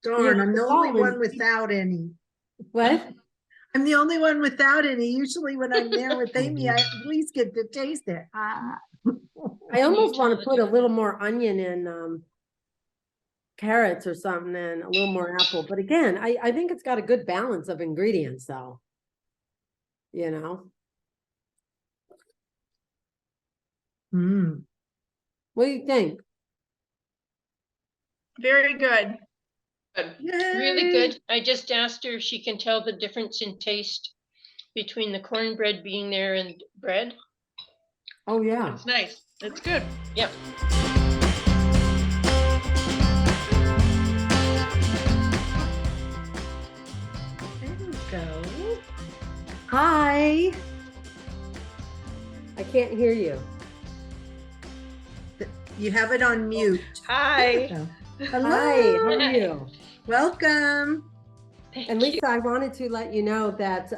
Darn, I'm the only Scotland. one without any. What? I'm the only one without any. Usually when I'm there with Amy, I at least get to taste it. Ah. I almost want to put a little more onion and carrots or something and a little more apple. But again, I think it's got a good balance of ingredients though. You know? Mm. What do you think? Very good. Really Yay. good. I just asked her if she can tell the difference in taste between the cornbread being there and bread. Oh yeah. It's nice. It's good. Yep. There we go. Hi. I can't hear you. You have it on mute. Hi. Hello. Hi, how are you? Welcome. And Lisa, I wanted to let you know that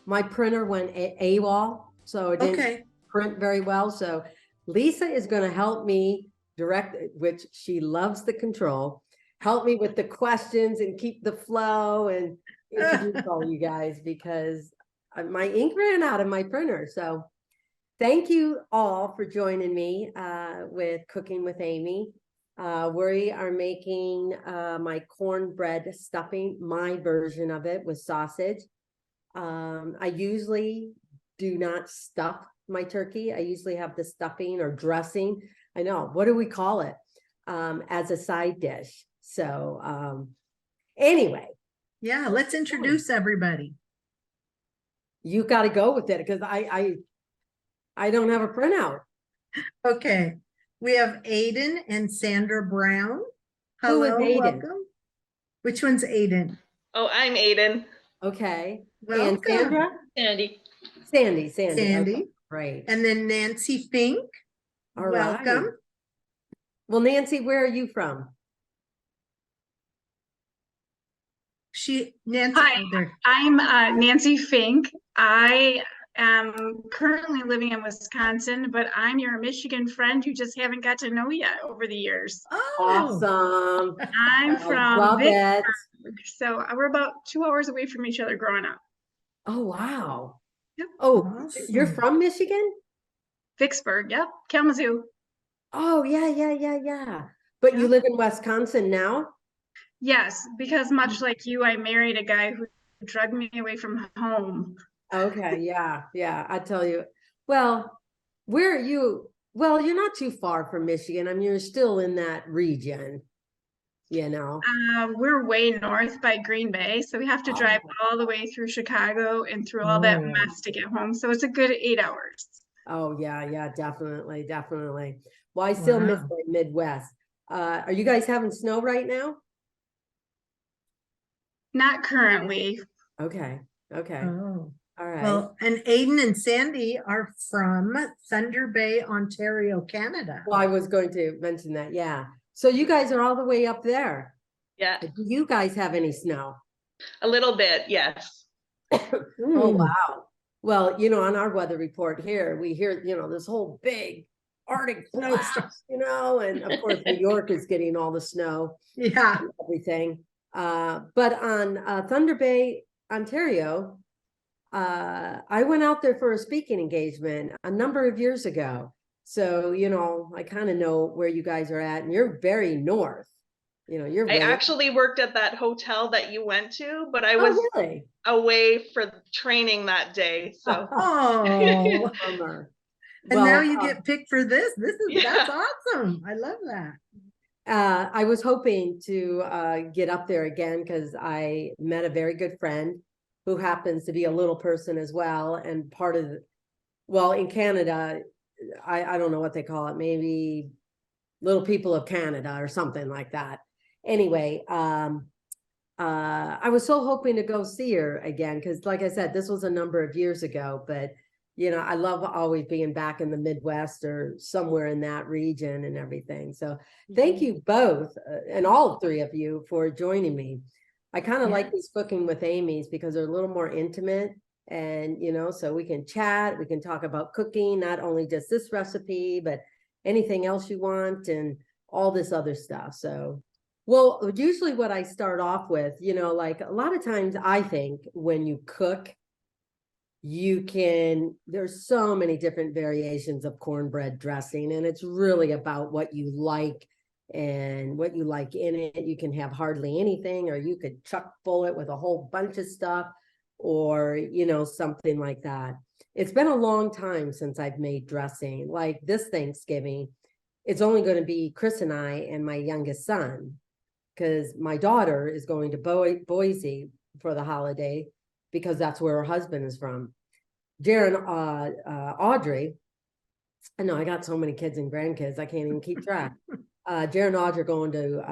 my printer went AWOL, so it didn't print very well. So Lisa is going to help me direct, which she loves the control, help me with the questions and keep the flow and introduce all you guys because my ink ran out of my printer. So thank you all for joining me with Cooking with Amy. We are making my cornbread stuffing, my version of it with sausage. I usually do not stuff my turkey. I usually have the stuffing or dressing. I know, what do we call it? As a side dish. So anyway. Yeah, let's introduce everybody. You got to go with it because I don't have a printout. Okay. We have Aiden and Sandra Brown. Who is Hello, Aiden? welcome. Which one's Aiden? Oh, I'm Aiden. Okay. Welcome. And Sandra? Sandy. Sandy. Sandy. Okay. Right. And then Nancy Fink. All welcome. Right. Well, Nancy, where are you from? Nancy. Hi, I'm Nancy Fink. I am currently living in Wisconsin, but I'm your Michigan friend who just haven't got to know yet over the years. Oh, awesome. I'm from love it. So we're about 2 hours away from each other growing up. Oh, wow. Yep. Oh, awesome. you're from Michigan? Vicksburg, yep, Kalamazoo. Oh, yeah. But you live in Wisconsin now? Yes, because much like you, I married a guy who drugged me away from home. Okay, yeah. I tell you. Well, where are you? Well, you're not too far from Michigan. I mean, you're still in that region, you know. We're way north by Green Bay, so we have to drive all the way through Chicago and through all that mess to get home. So it's a good 8 hours. Oh, yeah, definitely. Well, I still miss the Midwest. Are you guys having snow right now? Not currently. Okay. Oh. All right. Well, and Aiden and Sandy are from Thunder Bay, Ontario, Canada. Well, I was going to mention that, yeah. So you guys are all the way up there. Yeah. Do you guys have any snow? A little bit, yes. Oh, wow. Well, on our weather report here, we hear, this whole big Arctic blast, and of course, New York is getting all the snow. Yeah. And everything. But on Thunder Bay, Ontario, I went out there for a speaking engagement a number of years ago. So, I kind of know where you guys are at, and you're very north. I actually worked at that hotel that you went to, but I was really away for training that day. So and now you get picked for this. That's awesome. I love that. I was hoping to get up there again because I met a very good friend who happens to be a little person as well, and part of in Canada, I don't know what they call it, maybe Little People of Canada or something like that. Anyway, I was so hoping to go see her again because, like I said, this was a number of years ago. But I love always being back in the Midwest or somewhere in that region and everything. So thank you both and all three of you for joining me. I kind of like these Cooking with Amy's because they're a little more intimate. And, so we can chat, we can talk about cooking, not only just this recipe, but anything else you want and all this other stuff. So Well, usually what I start off with, like a lot of times I think when you cook, there's so many different variations of cornbread dressing, and it's really about what you like and what you like in it. You can have hardly anything, or you could chuck full it with a whole bunch of stuff, or, something like that. It's been a long time since I've made dressing. Like this Thanksgiving, it's only going to be Chris and I and my youngest son, because my daughter is going to Boise for the holiday because that's where her husband is from. Jared, Audrey, I know I got so many kids and grandkids, I can't even keep track. Jared and Audrey are going to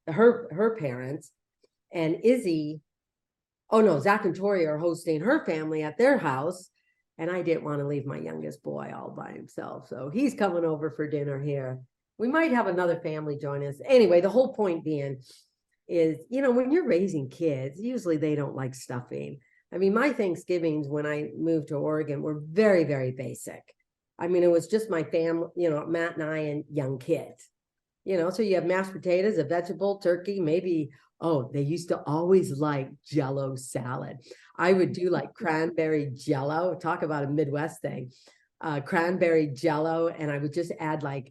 her parents, and Izzy, oh no, Zach and Tori are hosting her family at their house. And I didn't want to leave my youngest boy all by himself. So he's coming over for dinner here. We might have another family join us. Anyway, the whole point being is, when you're raising kids, usually they don't like stuffing. I mean, my Thanksgivings when I moved to Oregon were very, very basic. I mean, it was just my family, Matt and I and young kids, so you have mashed potatoes, a vegetable, turkey, maybe, they used to always like Jell-O salad. I would do like cranberry Jell-O, talk about a Midwest thing, cranberry Jell-O, and I would just add like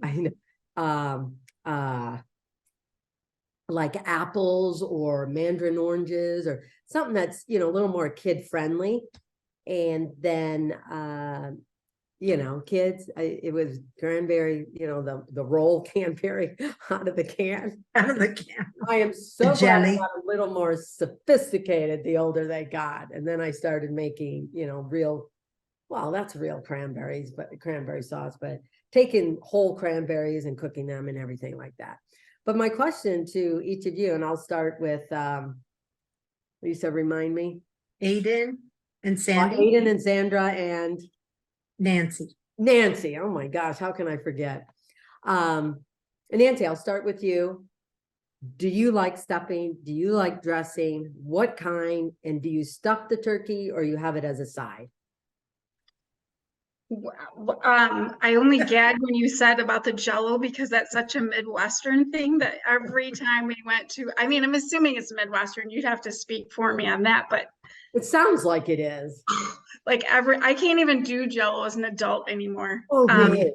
apples or mandarin oranges or something that's, a little more kid friendly. And then, kids, it was cranberry, the roll cranberry out of the can. Out of the can. I am so glad I got a little more sophisticated the older they got. And then I started making, that's real cranberries, but cranberry sauce, but taking whole cranberries and cooking them and everything like that. But my question to each of you, and I'll start with Lisa, remind me. Aiden and Sandy. Aiden and Sandra and Nancy. Oh my gosh, how can I forget? And Nancy, I'll start with you. Do you like stuffing? Do you like dressing? What kind? And do you stuff the turkey or you have it as a side? I only gagged when you said about the Jell-O because that's such a Midwestern thing that every time we went to, I mean, I'm assuming it's Midwestern. You'd have to speak for me on that, but it sounds like it is. Like I can't even do Jell-O as an adult anymore. Oh, really?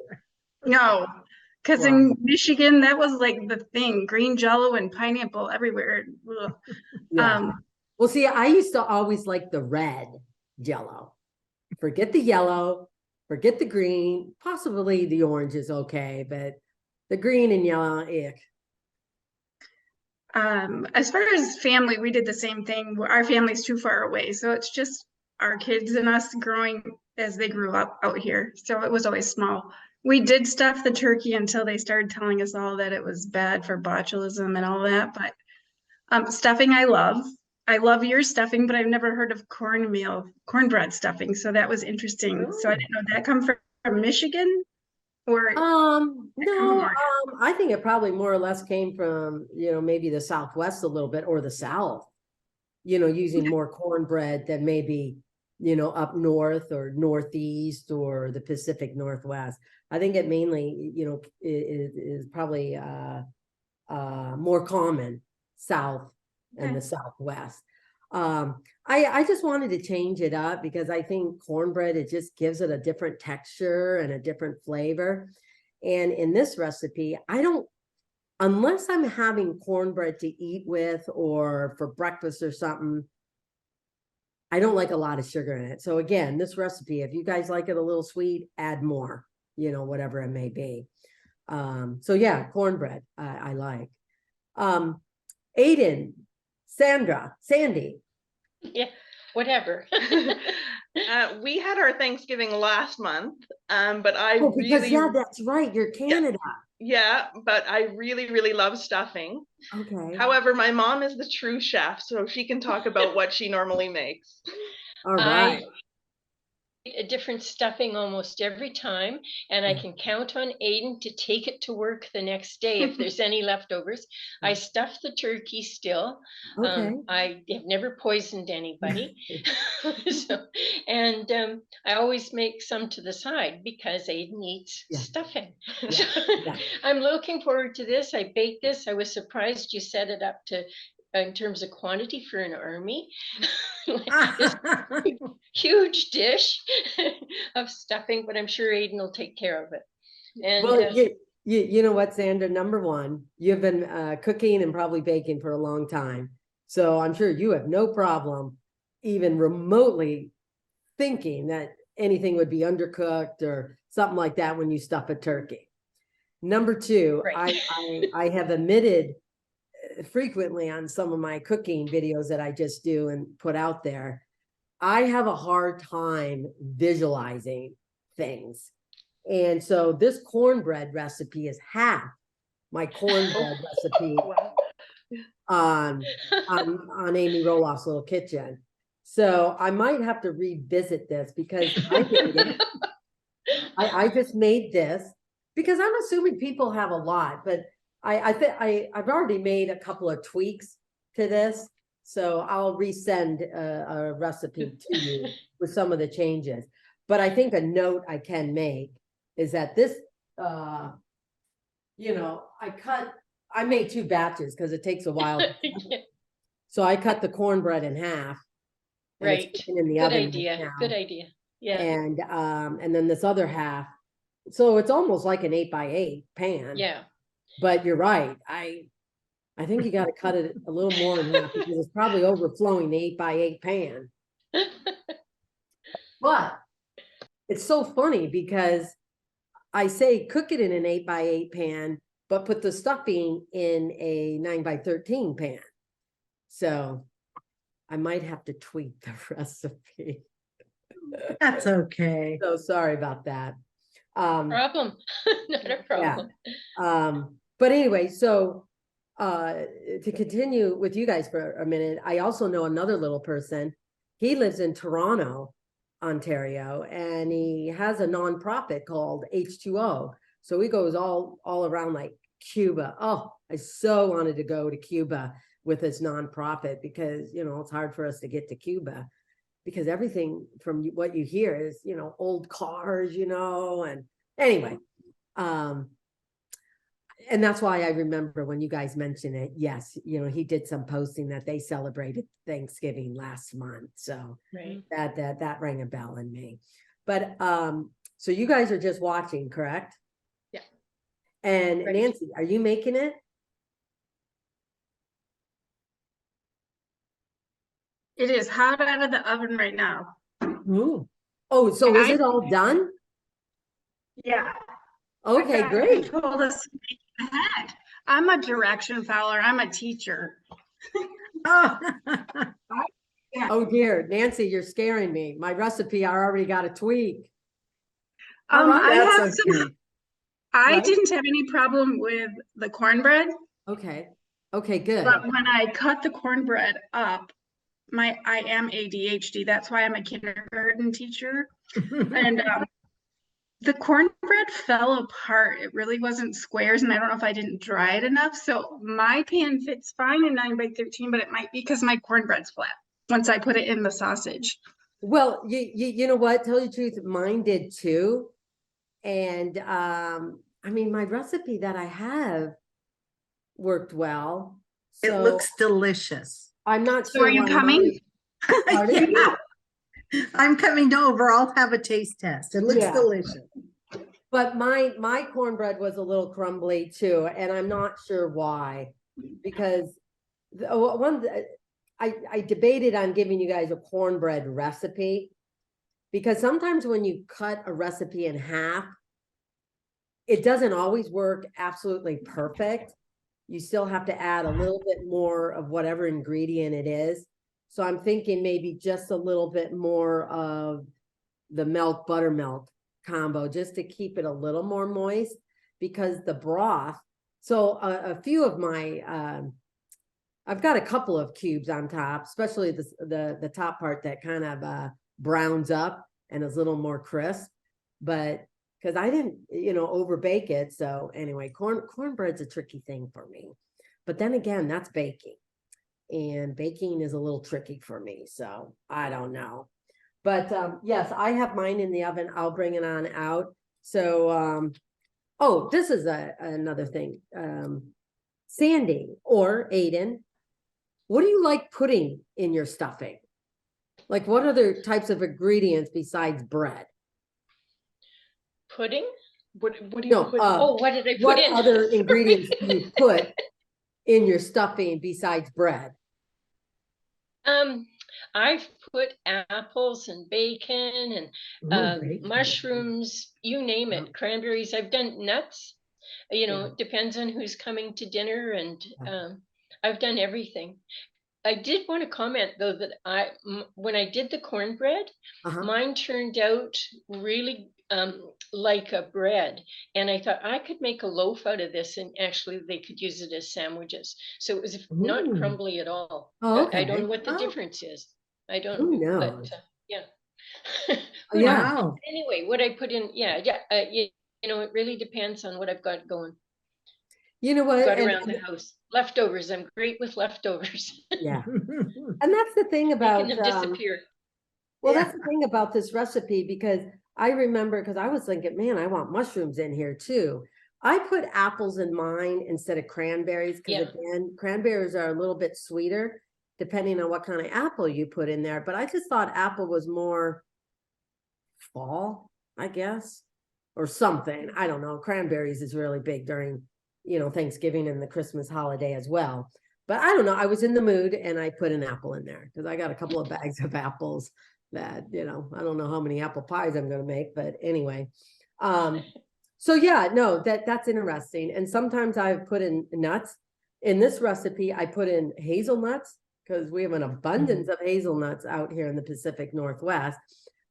No, because in Michigan that was like the thing: green Jell-O and pineapple everywhere. Yeah. Well, see, I used to always like the red Jell-O. Forget the yellow. Forget the green, possibly the orange is okay, but the green and yellow, ick. As far as family, we did the same thing. Our family's too far away, so it's just our kids and us growing as they grew up out here. So it was always small. We did stuff the turkey until they started telling us all that it was bad for botulism and all that. But stuffing, I love. I love your stuffing, but I've never heard of cornbread stuffing. So that was interesting. So I didn't know that come from Michigan or no, I think it probably more or less came from, maybe the Southwest a little bit or the South, using more cornbread than maybe, up north or Northeast or the Pacific Northwest. I think it mainly, is probably more common South and the Southwest. I just wanted to change it up because I think cornbread, it just gives it a different texture and a different flavor. And in this recipe, unless I'm having cornbread to eat with or for breakfast or something, I don't like a lot of sugar in it. So again, this recipe, if you guys like it a little sweet, add more, whatever it may be. So yeah, cornbread, I like. Aiden, Sandy. Yeah, whatever. We had our Thanksgiving last month, but that's right, you're Canada. Yeah, but I really, really love stuffing. Okay. However, my mom is the true chef, so she can talk about what she normally makes. All right. a different stuffing almost every time, and I can count on Aiden to take it to work the next day if there's any leftovers. I stuff the turkey still. Okay. I have never poisoned anybody. And I always make some to the side because Aiden eats stuffing. I'm looking forward to this. I baked this. I was surprised you set it up to in terms of quantity for an army. This huge dish of stuffing, but I'm sure Aiden will take care of it. And well, you know what, Sandra, number one, you've been cooking and probably baking for a long time. So I'm sure you have no problem even remotely thinking that anything would be undercooked or something like that when you stuff a turkey. Number two, right. I have admitted frequently on some of my cooking videos that I just do and put out there, I have a hard time visualizing things. And so this cornbread recipe is half my cornbread recipe on Amy Roloff's Little Kitchen. So I might have to revisit this because I just made this because I'm assuming people have a lot, but I've already made a couple of tweaks to this. So I'll resend a recipe to you with some of the changes. But I think a note I can make is that this, you know, I made 2 batches because it takes a while. So I cut the cornbread in half. Right. In the Good oven idea. right Good idea. Yeah. And then this other half. So it's almost like an 8x8 pan. Yeah. But you're right. I think you got to cut it a little more than that because it's probably overflowing the 8x8 pan. But it's so funny because I say cook it in an 8x8 pan, but put the stuffing in a 9x13 pan. So I might have to tweak the recipe. That's okay. So sorry about that. Problem. Not a problem. Yeah. But anyway, so to continue with you guys for a minute, I also know another little person. He lives in Toronto, Ontario, and he has a nonprofit called H2O. So he goes all around like Cuba. Oh, I so wanted to go to Cuba with his nonprofit because, you know, it's hard for us to get to Cuba because everything from what you hear is, you know, old cars, you know, and anyway, and that's why I remember when you guys mentioned it. Yes, you know, he did some posting that they celebrated Thanksgiving last month. So that rang a bell in me. But so you guys are just watching, correct? Yeah. And Nancy, are you making it? It is hot out of the oven right now. Ooh. Oh, so is it all done? Yeah. Okay, great. Told us ahead. I'm a direction follower. I'm a teacher. Oh. Oh dear, Nancy, you're scaring me. My recipe, I already got a tweak. I didn't have any problem with the cornbread. Okay. Okay, good. But when I cut the cornbread up, I am ADHD. That's why I'm a kindergarten teacher. And the cornbread fell apart. It really wasn't squares, and I don't know if I didn't dry it enough. So my pan fits fine in 9x13, but it might be because my cornbread's flat once I put it in the sausage. Well, you know what? Tell you the truth, mine did too. And I mean, my recipe that I have worked well. So it looks delicious. I'm not sure. So are you coming? Yeah. I'm coming over. I'll have a taste test. It looks delicious. But my cornbread was a little crumbly too, and I'm not sure why. Because I debated on giving you guys a cornbread recipe, because sometimes when you cut a recipe in half, it doesn't always work absolutely perfect. You still have to add a little bit more of whatever ingredient it is. So I'm thinking maybe just a little bit more of the milk buttermilk combo just to keep it a little more moist, because the broth. So a few of my I've got a couple of cubes on top, especially the top part that kind of browns up. and it's a little more crisp, but because I didn't, over bake it. So anyway, cornbread's a tricky thing for me. But then again, that's baking. And baking is a little tricky for me. So I don't know. But yes, I have mine in the oven. I'll bring it on out. So, oh, this is another thing. Sandy or Aiden, what do you like putting in your stuffing? Like what other types of ingredients besides bread? Pudding? What do you put? Oh, what did I put in? What other ingredients do you put in your stuffing besides bread? I've put apples and bacon and mushrooms, you name it, cranberries. I've done nuts. It depends on who's coming to dinner, and I've done everything. I did want to comment though that when I did the cornbread, mine turned out really like a bread, and I thought I could make a loaf out of this, and actually they could use it as sandwiches. So it was not crumbly at all. Oh, okay. I don't know what the difference is. I don't. Who knows? But yeah. Yeah. Anyway, what I put in, it really depends on what I've got going. You know what? Got around the house. Leftovers. I'm great with leftovers. Yeah. And that's the thing about making them disappear. Well, that's the thing about this recipe, because I remember, because I was thinking, man, I want mushrooms in here too. I put apples in mine instead of cranberries, because again, cranberries are a little bit sweeter depending on what kind of apple you put in there. But I just thought apple was more fall, I guess, or something. I don't know. Cranberries is really big during, Thanksgiving and the Christmas holiday as well. But I don't know. I was in the mood and I put an apple in there because I got a couple of bags of apples that, I don't know how many apple pies I'm going to make, but anyway. So yeah, no, that's interesting. And sometimes I've put in nuts. In this recipe, I put in hazelnuts because we have an abundance of hazelnuts out here in the Pacific Northwest.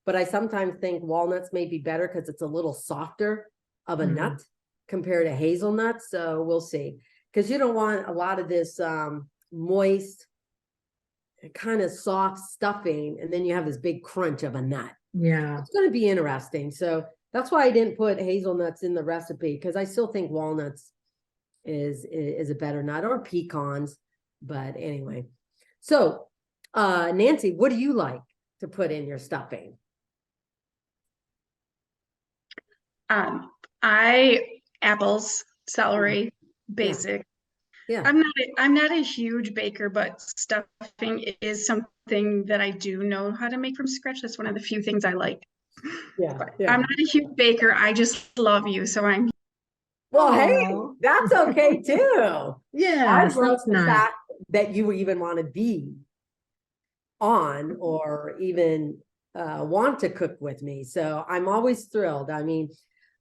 But I sometimes think walnuts may be better because it's a little softer of a nut compared to hazelnuts. So we'll see. Because you don't want a lot of this moist, kind of soft stuffing, and then you have this big crunch of a nut. Yeah. It's going to be interesting. So that's why I didn't put hazelnuts in the recipe, because I still think walnuts is a better nut, or pecans. But anyway. So Nancy, what do you like to put in your stuffing? Apples, celery, basic. Yeah. I'm not a huge baker, but stuffing is something that I do know how to make from scratch. That's one of the few things I like. Yeah. I'm not a huge baker. I just love you, so I'm. Well, hey, that's okay too. Yeah, I love the fact that you even want to be on, or even want to cook with me. So I'm always thrilled. I mean,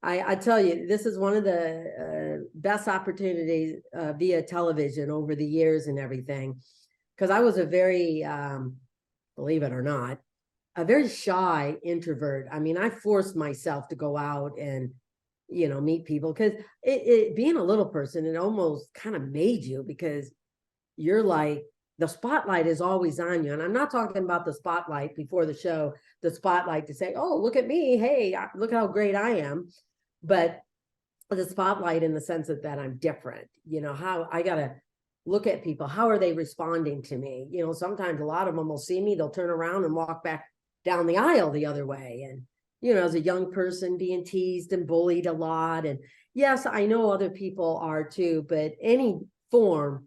I tell you, this is one of the best opportunities via television over the years and everything, because I was a very, believe it or not, a very shy introvert. I mean, I forced myself to go out and, meet people, because being a little person, it almost kind of made you, because you're like, the spotlight is always on you. And I'm not talking about the spotlight before the show, the spotlight to say, oh, look at me. Hey, look how great I am. But the spotlight in the sense that I'm different, how I got to look at people. How are they responding to me? Sometimes a lot of them will see me, they'll turn around and walk back down the aisle the other way. And, as a young person being teased and bullied a lot. And yes, I know other people are too, but any form,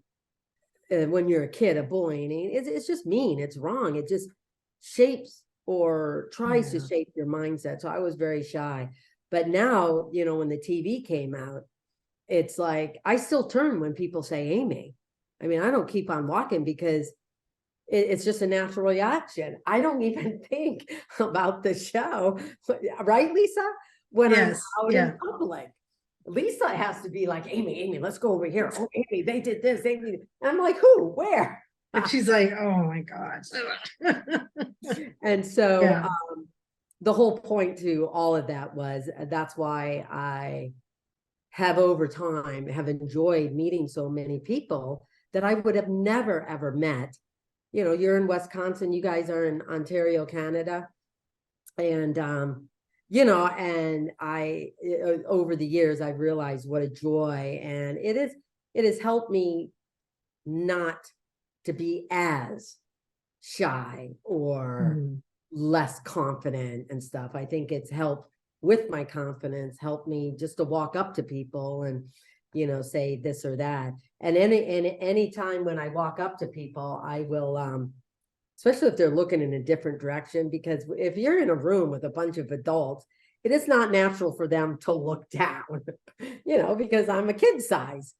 when you're a kid, of bullying, it's just mean. It's wrong. It just shapes or tries to shape your mindset. So I was very shy. But now, when the TV came out, it's like, I still turn when people say Amy. I mean, I don't keep on walking, because it's just a natural reaction. I don't even think about the show. Right, Lisa? When I'm out in public. Lisa has to be like, Amy, let's go over here. Oh, Amy, they did this. And I'm like, who? Where? And she's like, oh my gosh. And so the whole point to all of that was, that's why I have over time have enjoyed meeting so many people that I would have never, ever met. You're in Wisconsin, you guys are in Ontario, Canada. And, you know, and over the years, I've realized what a joy, and it has helped me not to be as shy or less confident and stuff. I think it's helped with my confidence, helped me just to walk up to people and, you know, say this or that. And any time when I walk up to people, I will, especially if they're looking in a different direction, because if you're in a room with a bunch of adults, it is not natural for them to look down, you know, because I'm a kid size.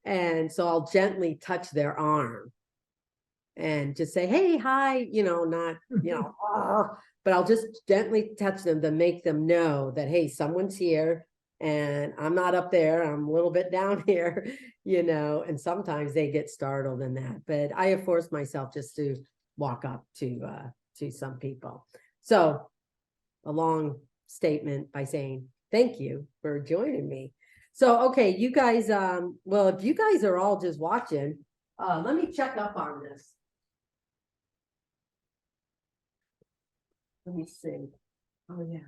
And so I'll gently touch their arm and just say, hey, hi, you know, not, you know, but I'll just gently touch them to make them know that, hey, someone's here and I'm not up there. I'm a little bit down here, you know, and sometimes they get startled in that, but I have forced myself just to walk up to some people. So a long statement by saying, thank you for joining me. So, okay, you guys, well, if you guys are all just watching, let me check up on this. Let me see. Oh yeah.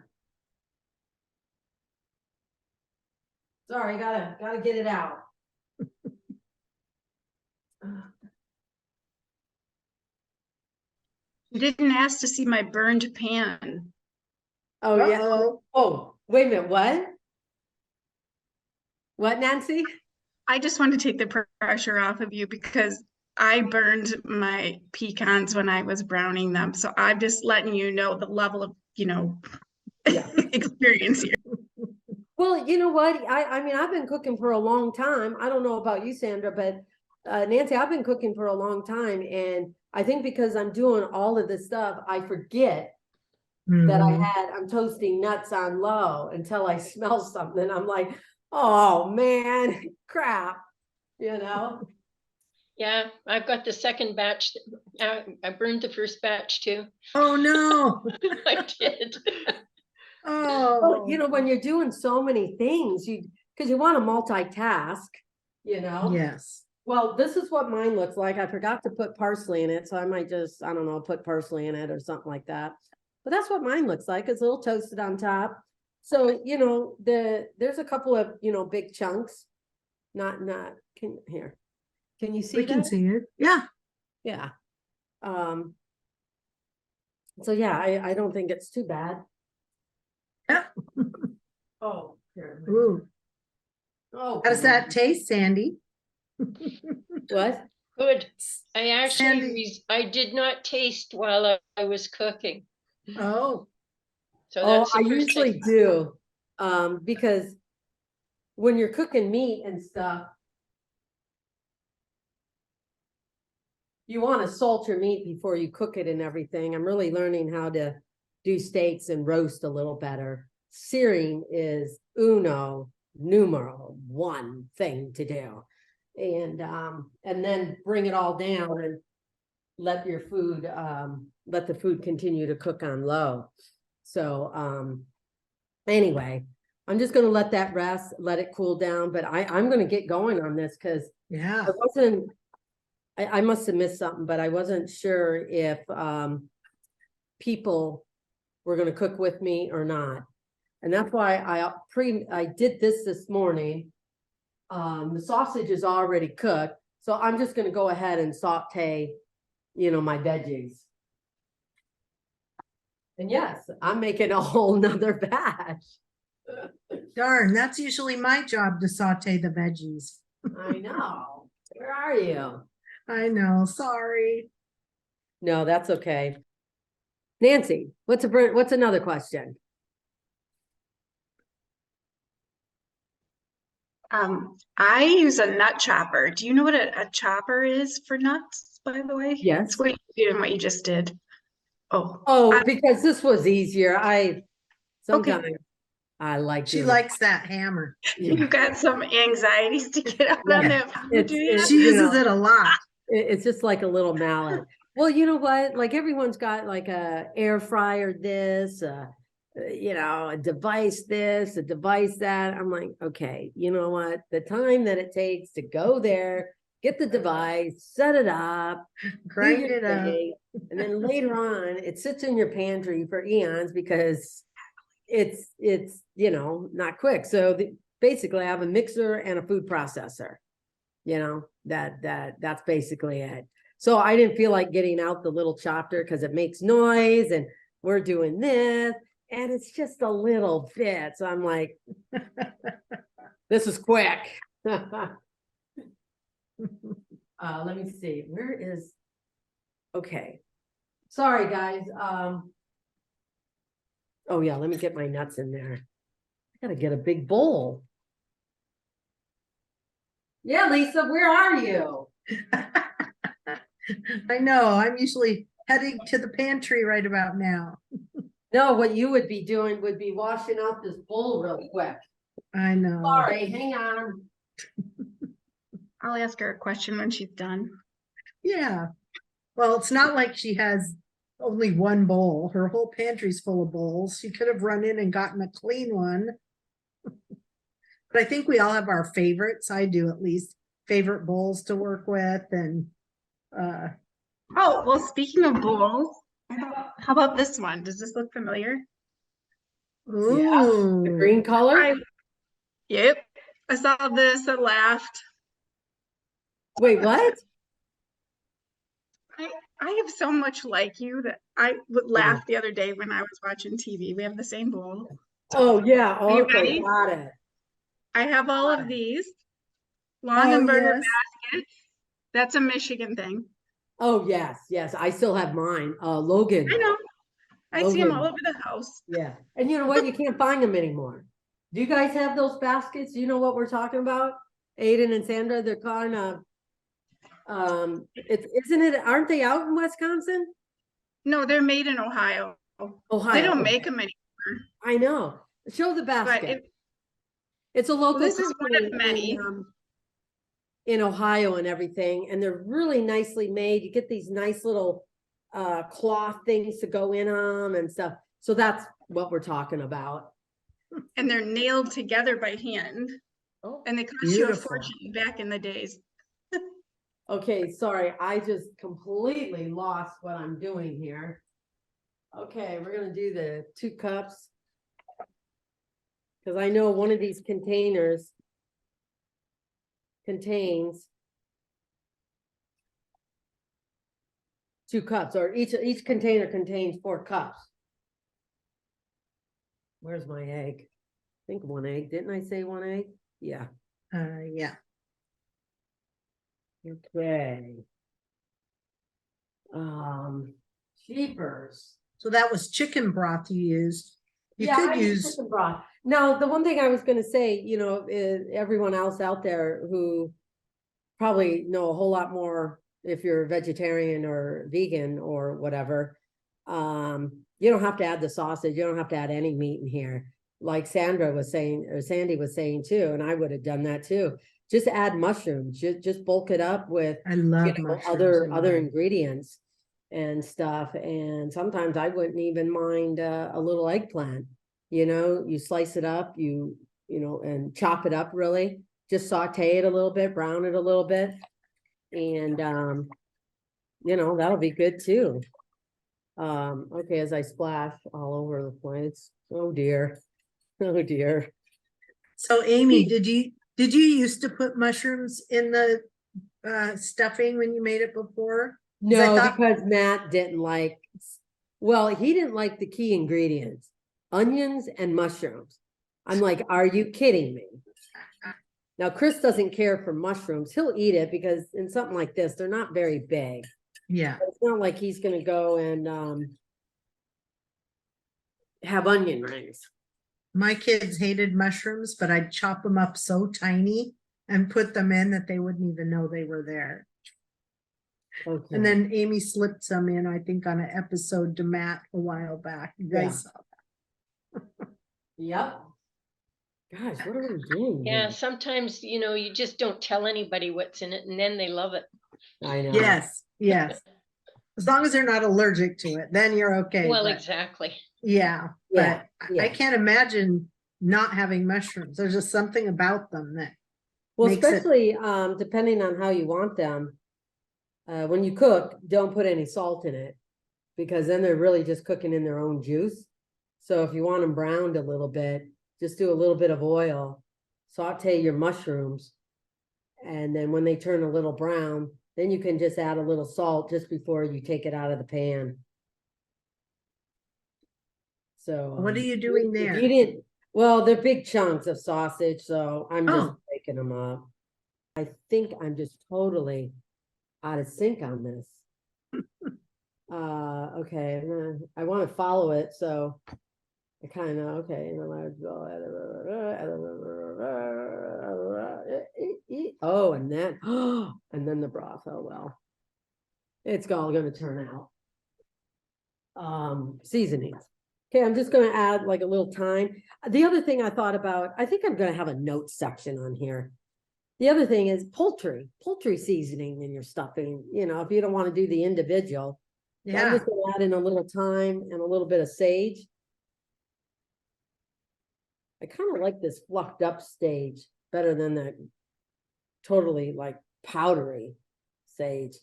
Sorry, gotta get it out. You didn't ask to see my burned pan. Oh yeah. Oh, wait a minute. What? What, Nancy? I just want to take the pressure off of you because I burned my pecans when I was browning them. So I'm just letting you know the level of, you know, experience here. Well, you know what? I mean, I've been cooking for a long time. I don't know about you, Sandra, but Nancy, I've been cooking for a long time. And I think because I'm doing all of this stuff, I forget that I'm toasting nuts on low until I smell something. I'm like, oh man, crap, you know? Yeah, I've got the second batch. I burned the first batch too. Oh no. I did. Oh, well, you know, when you're doing so many things, because you want to multitask, you know? Yes. Well, this is what mine looks like. I forgot to put parsley in it, so I might just, I don't know, put parsley in it or something like that. But that's what mine looks like. It's a little toasted on top. So, you know, there's a couple of, you know, big chunks. Here. Can you see We can see it. Yeah. Yeah. So yeah, I don't think it's too bad. Yeah. Oh, here. Ooh. Oh, How does that taste, Sandy? What? Good. I actually, Sandy. I did not taste while I was cooking. Oh. So that's I usually do. Because when you're cooking meat and stuff, you want to salt your meat before you cook it and everything. I'm really learning how to do steaks and roast a little better. Searing is numero one thing to do. And then bring it all down and let your food, let the food continue to cook on low. So, anyway, I'm just going to let that rest, let it cool down, but I'm going to get going on this because yeah, I must have missed something, but I wasn't sure if people were going to cook with me or not. And that's why I did this morning. The sausage is already cooked, so I'm just going to go ahead and saute, you know, my veggies. And yes, I'm making a whole nother batch. Darn, that's usually my job to saute the veggies. I know. Where are you? I know. Sorry. No, that's okay. Nancy, what's another question? I use a nut chopper. Do you know what a chopper is for nuts, by the way? Yes. It's what you do and what you just did. Because this was easier. Sometimes okay. I like she likes that hammer. You got some anxieties to get out on that. She uses it a lot. It's just like a little mallet. Well, you know what? Like everyone's got like a air fryer this, you know, a device this, a device that. I'm like, okay, you know what? The time that it takes to go there, get the device, set it up, grind it up. And then later on, it sits in your pantry for eons because it's, you know, not quick. So basically I have a mixer and a food processor, you know, that's basically it. So I didn't feel like getting out the little chopper because it makes noise and we're doing this and it's just a little bit. So I'm like, this is quick. Let me see, where is, okay. Sorry, guys. Oh yeah, let me get my nuts in there. I gotta get a big bowl. Yeah, Lisa, where are you? I know, I'm usually heading to the pantry right about now. No, what you would be doing would be washing out this bowl real quick. I know. Sorry, hang on. I'll ask her a question when she's done. Yeah. Well, it's not like she has only one bowl. Her whole pantry's full of bowls. She could have run in and gotten a clean one. But I think we all have our favorites. I do, at least, favorite bowls to work with. And oh, well, speaking of bowls, how about this one? Does this look familiar? Yeah, the green color. Yep, I saw this. I laughed. Wait, what? I have so much like you that I would laugh the other day when I was watching TV. We have the same bowl. Oh yeah, okay, ready? got it. I have all of these long and burger baskets. That's a Michigan thing. Oh yes, yes, I still have mine. Logan. I know. I see Logan. them all over the house. Yeah, and you know what? You can't find them anymore. Do you guys have those baskets? Do you know what we're talking about? Aiden and Sandra, they're kind of, aren't they out in Wisconsin? No, they're made in Ohio. Ohio. They don't make them anymore. I know. Show the basket. It's a local this is one of many. In Ohio and everything, and they're really nicely made. You get these nice little cloth things to go in them and stuff. So that's what we're talking about. And they're nailed together by hand. Oh, and they cost you a fortune back in the days. Okay, sorry, I just completely lost what I'm doing here. Okay, we're gonna do the 2 cups. Because I know one of these containers contains 2 cups, or each container contains 4 cups. Where's my egg? I think 1 egg. Didn't I say 1 egg? Yeah. Yeah. Okay. Cheapers. So that was chicken broth you used. You Yeah, could I use chicken broth. Now, the one thing I was going to say, you know, is everyone else out there who probably know a whole lot more if you're vegetarian or vegan or whatever, you don't have to add the sausage. You don't have to add any meat in here. Like Sandra was saying, or Sandy was saying too, and I would have done that too. Just add mushrooms. Just bulk it up with other ingredients and stuff. And sometimes I wouldn't even mind a little eggplant. You know, you slice it up, you know, and chop it up really. Just saute it a little bit, brown it a little bit. And, you know, that'll be good too. Okay, as I splash all over the place. Oh dear. Oh dear. So Amy, did you used to put mushrooms in the stuffing when you made it before? No, because Matt didn't like, well, he didn't like the key ingredients, onions and mushrooms. I'm like, are you kidding me? Now, Chris doesn't care for mushrooms. He'll eat it because in something like this, they're not very big. Yeah. But it's not like he's going to go and have onion rings. My kids hated mushrooms, but I'd chop them up so tiny and put them in that they wouldn't even know they were there. Okay. And then Amy slipped some in, I think, on an episode to Matt a while back. You guys saw that. Yep. Gosh, what are we doing? Yeah, sometimes, you know, you just don't tell anybody what's in it and then they love it. I know. Yes, yes. As long as they're not allergic to it, then you're okay. Well, exactly. Yeah, but I can't imagine not having mushrooms. There's just something about them that especially depending on how you want them. When you cook, don't put any salt in it. because then they're really just cooking in their own juice. So if you want them browned a little bit, just do a little bit of oil, saute your mushrooms. And then when they turn a little brown, then you can just add a little salt just before you take it out of the pan. So What are you doing there? You didn't, well, they're big chunks of sausage, so I'm just breaking them up. I think I'm just totally out of sync on this. Okay, I want to follow it, so I kind of, okay. Oh, and then, and then the broth, oh well. It's all going to turn out. Seasonings. Okay, I'm just going to add like a little thyme. The other thing I thought about, I think I'm going to have a note section on here. The other thing is poultry seasoning in your stuffing. You know, if you don't want to do the individual. So I'm just going to add in a little thyme and a little bit of sage. I kind of like this fluffed up sage better than that totally like powdery sage.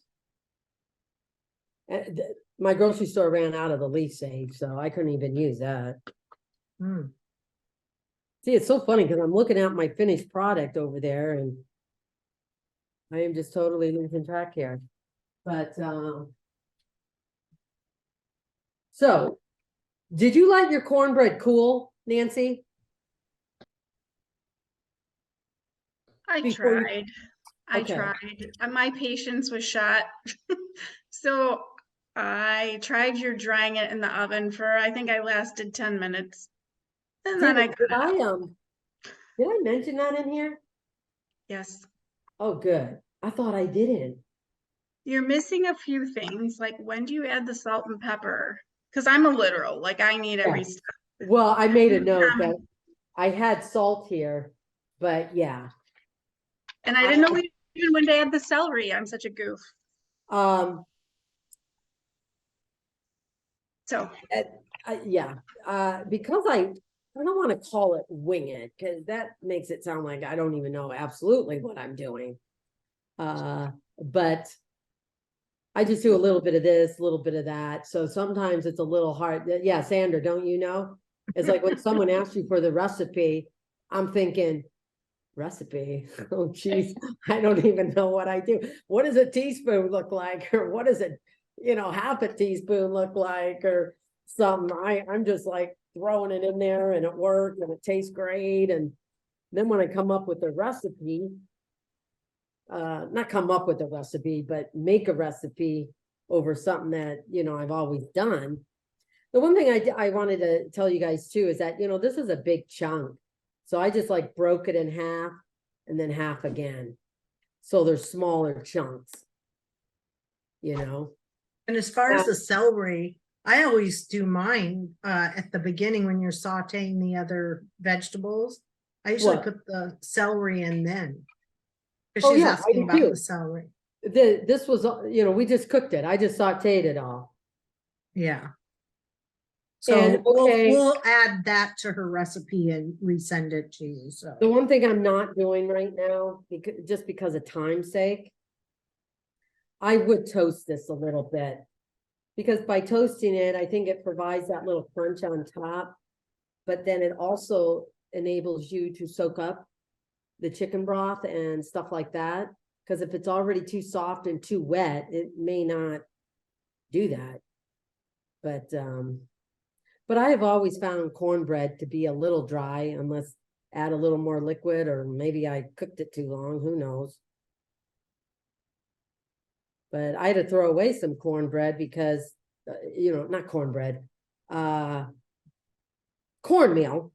And my grocery store ran out of the leaf sage, so I couldn't even use that. See, it's so funny because I'm looking at my finished product over there and I am just totally losing track here. But so did you let your cornbread cool, Nancy? I tried. I tried. My patience was shot. So I tried your drying it in the oven for, I think I lasted 10 minutes. And then did I mention that in here? Yes. Oh, good. I thought I didn't. You're missing a few things. Like, when do you add the salt and pepper? Because I'm a literal, like I need every step. Well, I made a note that I had salt here, but yeah. And I didn't know even when to add the celery. I'm such a goof. So yeah, because I don't want to call it wing it because that makes it sound like I don't even know absolutely what I'm doing. But I just do a little bit of this, a little bit of that. So sometimes it's a little hard. Yeah, Sandra, don't you know? It's like when someone asks you for the recipe, I'm thinking, recipe? Oh, geez, I don't even know what I do. What does a teaspoon look like? Or what does it, half a teaspoon look like? Or something. I'm just like throwing it in there and it works and it tastes great. And then when I come up with a recipe, not come up with a recipe, but make a recipe over something that, I've always done. The one thing I wanted to tell you guys too is that, this is a big chunk. So I just like broke it in half and then half again. So they're smaller chunks, And as far as the celery, I always do mine at the beginning when you're sauteing the other vegetables. I usually put the celery in then. Because she's asking about the celery. This was, we just cooked it. I just sauteed it all. Yeah. So we'll add that to her recipe and resend it to you. So the one thing I'm not doing right now, because of time's sake, I would toast this a little bit. Because by toasting it, I think it provides that little crunch on top. But then it also enables you to soak up the chicken broth and stuff like that. Because if it's already too soft and too wet, it may not do that. But I have always found cornbread to be a little dry unless add a little more liquid, or maybe I cooked it too long, who knows. But I had to throw away some cornbread because, not cornbread, cornmeal,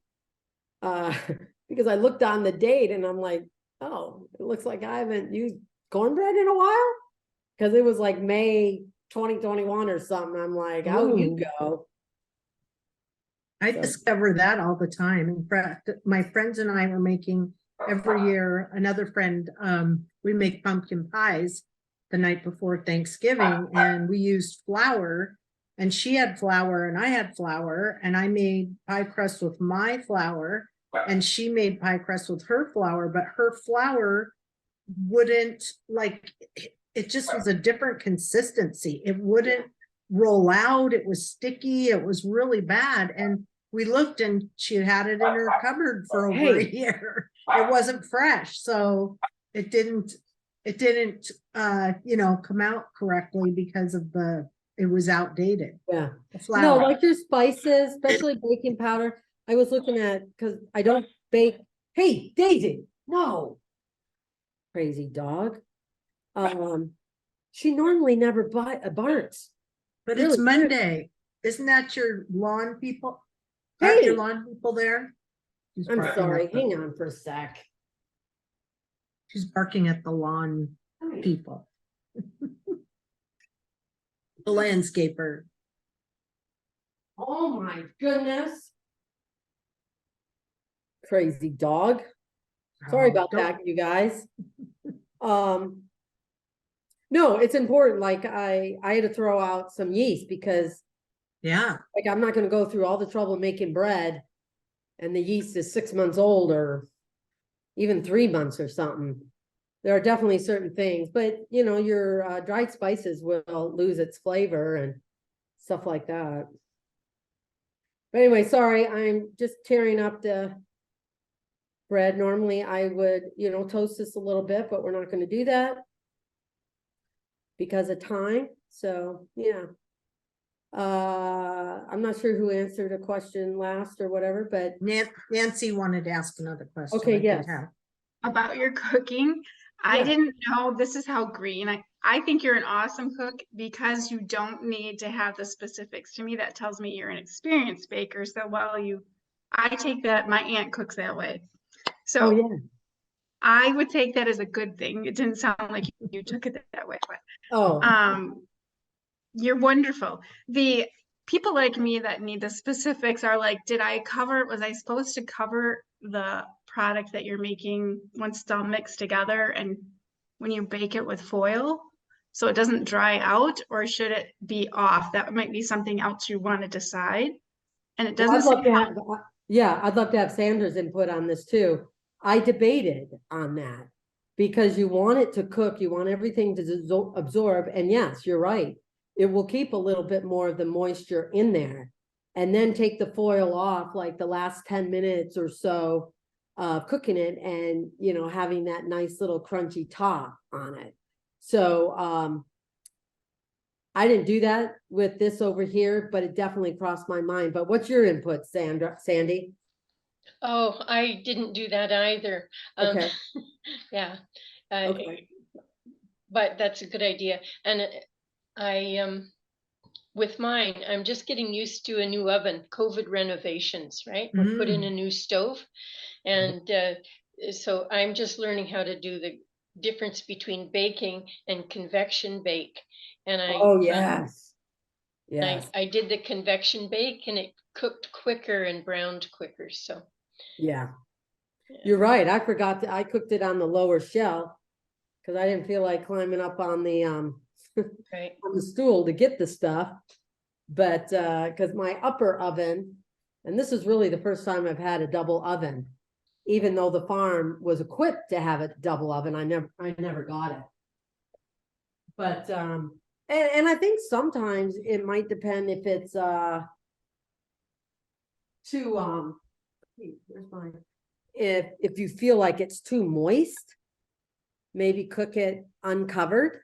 because I looked on the date and I'm like, oh, it looks like I haven't used cornbread in a while. Because it was like May 2021 or something. I'm like, out you go. I discover that all the time. In fact, my friends and I were making every year, another friend, we make pumpkin pies the night before Thanksgiving, and we used flour, and she had flour and I had flour, and I made pie crust with my flour and she made pie crust with her flour, but her flour wouldn't, like, it just was a different consistency. It wouldn't roll out. It was sticky. It was really bad. And we looked and she had it in her cupboard for over a year. It wasn't fresh. So it didn't, you know, come out correctly because of it was outdated. Yeah. The flour. No, like your spices, especially baking powder. I was looking at, because I don't bake. Hey, Daisy, no. Crazy dog. She normally never barks. But Really it's good. Monday. Isn't that your lawn people? Hey! Aren't your lawn people there? She's I'm barking sorry, at the- hang on for a sec. She's barking at the lawn people. The landscaper. Oh my goodness. Crazy dog. Sorry about that, you guys. No, it's important. Like I had to throw out some yeast because Yeah. like I'm not going to go through all the trouble making bread and the yeast is 6 months old or even 3 months or something. There are definitely certain things, but you know, your dried spices will lose its flavor and stuff like that. But anyway, sorry, I'm just tearing up the bread. Normally I would, you know, toast this a little bit, but we're not going to do that because of time. So yeah. I'm not sure who answered a question last or whatever, but Nancy wanted to ask another question. Okay, I did yes. have. About your cooking. I Yeah. didn't know this is how green. I think you're an awesome cook because you don't need to have the specifics. To me, that tells me you're an experienced baker. So I take that, my aunt cooks that way. So Oh yeah. I would take that as a good thing. It didn't sound like you took it that way, but Oh, you're wonderful. The people like me that need the specifics are like, was I supposed to cover the product that you're making once it's all mixed together and when you bake it with foil so it doesn't dry out, or should it be off? That might be something else you want to decide. And it doesn't I'd love say to have, yeah, I'd love to have Sandra's input on this too. I debated on that because you want it to cook, you want everything to absorb, and yes, you're right. It will keep a little bit more of the moisture in there and then take the foil off like the last 10 minutes or so of cooking it and, you know, having that nice little crunchy top on it. So, I didn't do that with this over here, but it definitely crossed my mind. But what's your input, Sandy? Oh, I didn't do that either. Okay. Yeah. Okay. But that's a good idea. And with mine, I'm just getting used to a new oven, COVID renovations, right? We put in a new stove. And so I'm just learning how to do the difference between baking and convection bake. And Oh, yes. Yes. I did the convection bake and it cooked quicker and browned quicker. So yeah. You're right. I forgot I cooked it on the lower shelf because I didn't feel like climbing up on the right. on the stool to get the stuff. But because my upper oven, and this is really the first time I've had a double oven, even though the farm was equipped to have a double oven, I never got it. But and I think sometimes it might depend if it's too where's mine? If you feel like it's too moist, maybe cook it uncovered.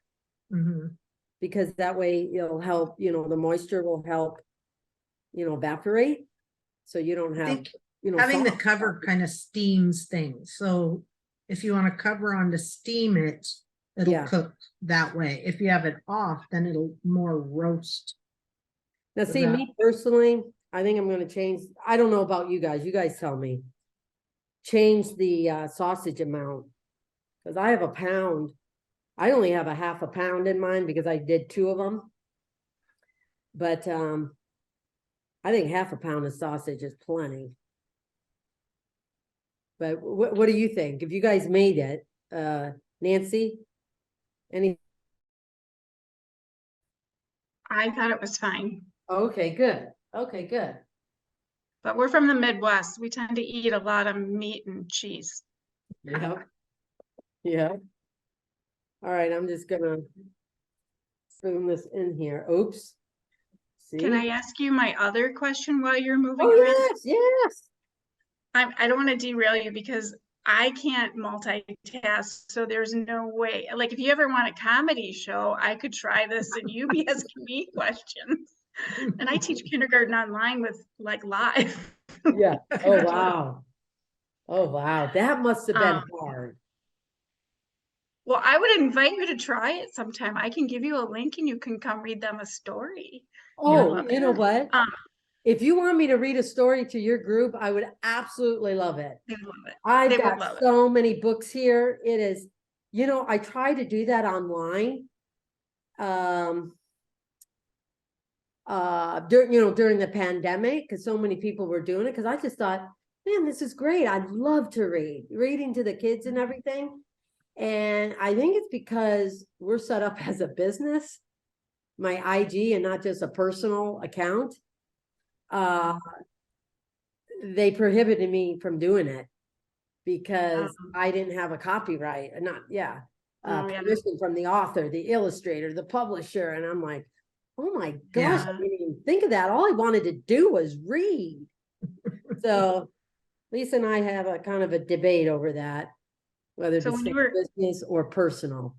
Because that way it'll help, you know, the moisture will help, you know, evaporate. So you don't have, you know, having the cover kind of steams things. So if you want to cover on to steam it, it'll cook that way. If you have it off, then it'll more roast. Now, see, me personally, I think I'm going to change. I don't know about you guys. You guys tell me. Change the sausage amount because I have a pound. I only have a half a pound in mine because I did 2 of them. But I think half a pound of sausage is plenty. But what do you think? If you guys made it, Nancy, any? I thought it was fine. Okay, good. Okay, good. But we're from the Midwest. We tend to eat a lot of meat and cheese. Yeah. Yeah. All right, I'm just gonna spoon this in here. Oops. Can I ask you my other question while you're moving Oh, around? yes. I don't want to derail you because I can't multitask, so there's no way. Like, if you ever want a comedy show, I could try this and you be asking me questions. And I teach kindergarten online with like live. Yeah. Oh, wow. Oh, wow. That must have been hard. Well, I would invite you to try it sometime. I can give you a link and you can come read them a story. Oh, you know what? Um, If you want me to read a story to your group, I would absolutely love it. they would love it. I've They would got love it. so many books here. It is, I try to do that online. During the pandemic, because so many people were doing it, because I just thought, man, this is great. I'd love to reading to the kids and everything. And I think it's because we're set up as a business, my IG and not just a personal account. They prohibited me from doing it because I didn't have a copyright, permission from the author, the illustrator, the publisher. And I'm like, oh my gosh, I didn't even think of that. All I wanted to do was read. So Lisa and I have a kind of a debate over that, whether to say business or personal.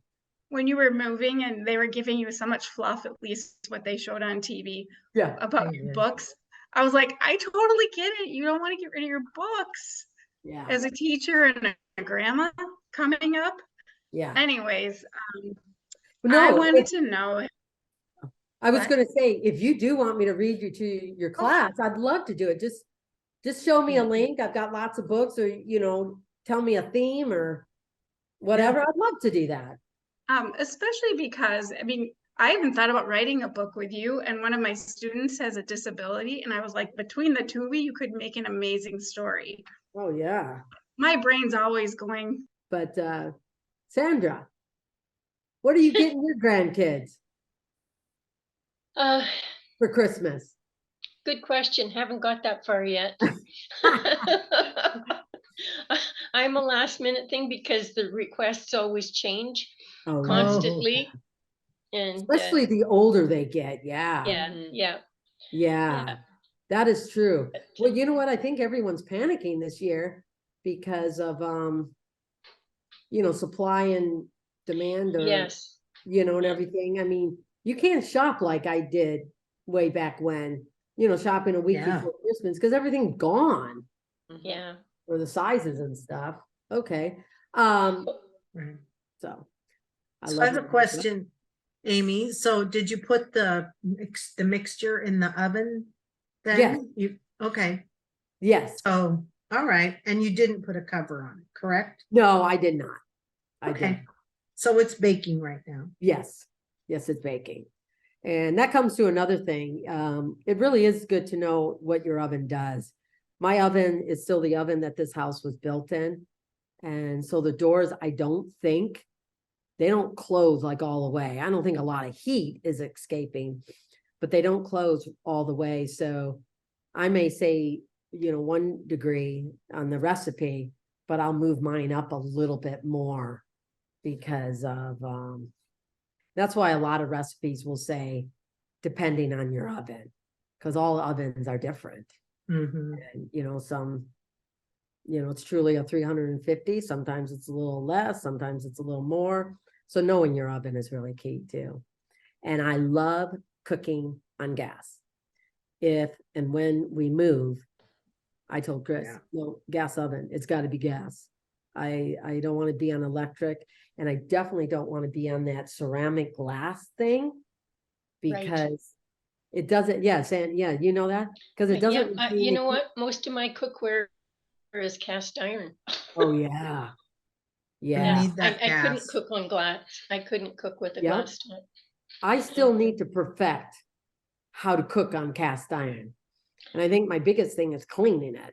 When you were moving and they were giving you so much fluff, at least what they showed on TV about your books, I was like, I totally get it. You don't want to get rid of your books. Yeah. As a teacher and a grandma coming up. Yeah. Anyways, I wanted to know. I was going to say, if you do want me to read you to your class, I'd love to do it. Just show me a link. I've got lots of books, or, tell me a theme or whatever. I'd love to do that. Especially because, I even thought about writing a book with you, and one of my students has a disability, and I was like, between the two of you could make an amazing story. Oh, yeah. My brain's always going. But Sandra, what are you getting your grandkids for Christmas? Good question. Haven't got that far yet. I'm a last minute thing because the requests always change constantly. And especially the older they get. Yeah. That is true. Well, you know what? I think everyone's panicking this year because of supply and demand, or and everything. You can't shop like I did way back when, shopping a week before Christmas, because everything's gone. Yeah. Or the sizes and stuff. Okay. So I have a question, Amy. So did you put the mixture in the oven then? Yes. Okay. Yes. Oh, all right. And you didn't put a cover on it, correct? No, I did not. Okay. So it's baking right now. Yes. Yes, it's baking. And that comes to another thing. It really is good to know what your oven does. My oven is still the oven that this house was built in. And so the doors, I don't think, they don't close like all the way. I don't think a lot of heat is escaping, but they don't close all the way. So I may say, 1 degree on the recipe, but I'll move mine up a little bit more because of, that's why a lot of recipes will say, depending on your oven, because all ovens are different. Mm-hmm. And, some, it's truly a 350. Sometimes it's a little less. Sometimes it's a little more. So knowing your oven is really key too. And I love cooking on gas. If and when we move, I told Chris, no, gas oven. It's got to be gas. I don't want to be on electric, and I definitely don't want to be on that ceramic glass thing, because it doesn't. Yes, and you know that, because it doesn't. You know what? Most of my cookware is cast iron. Oh yeah. Yeah. Need that I couldn't cook on glass. I couldn't cook with a glass top. I still need to perfect how to cook on cast iron, and I think my biggest thing is cleaning it.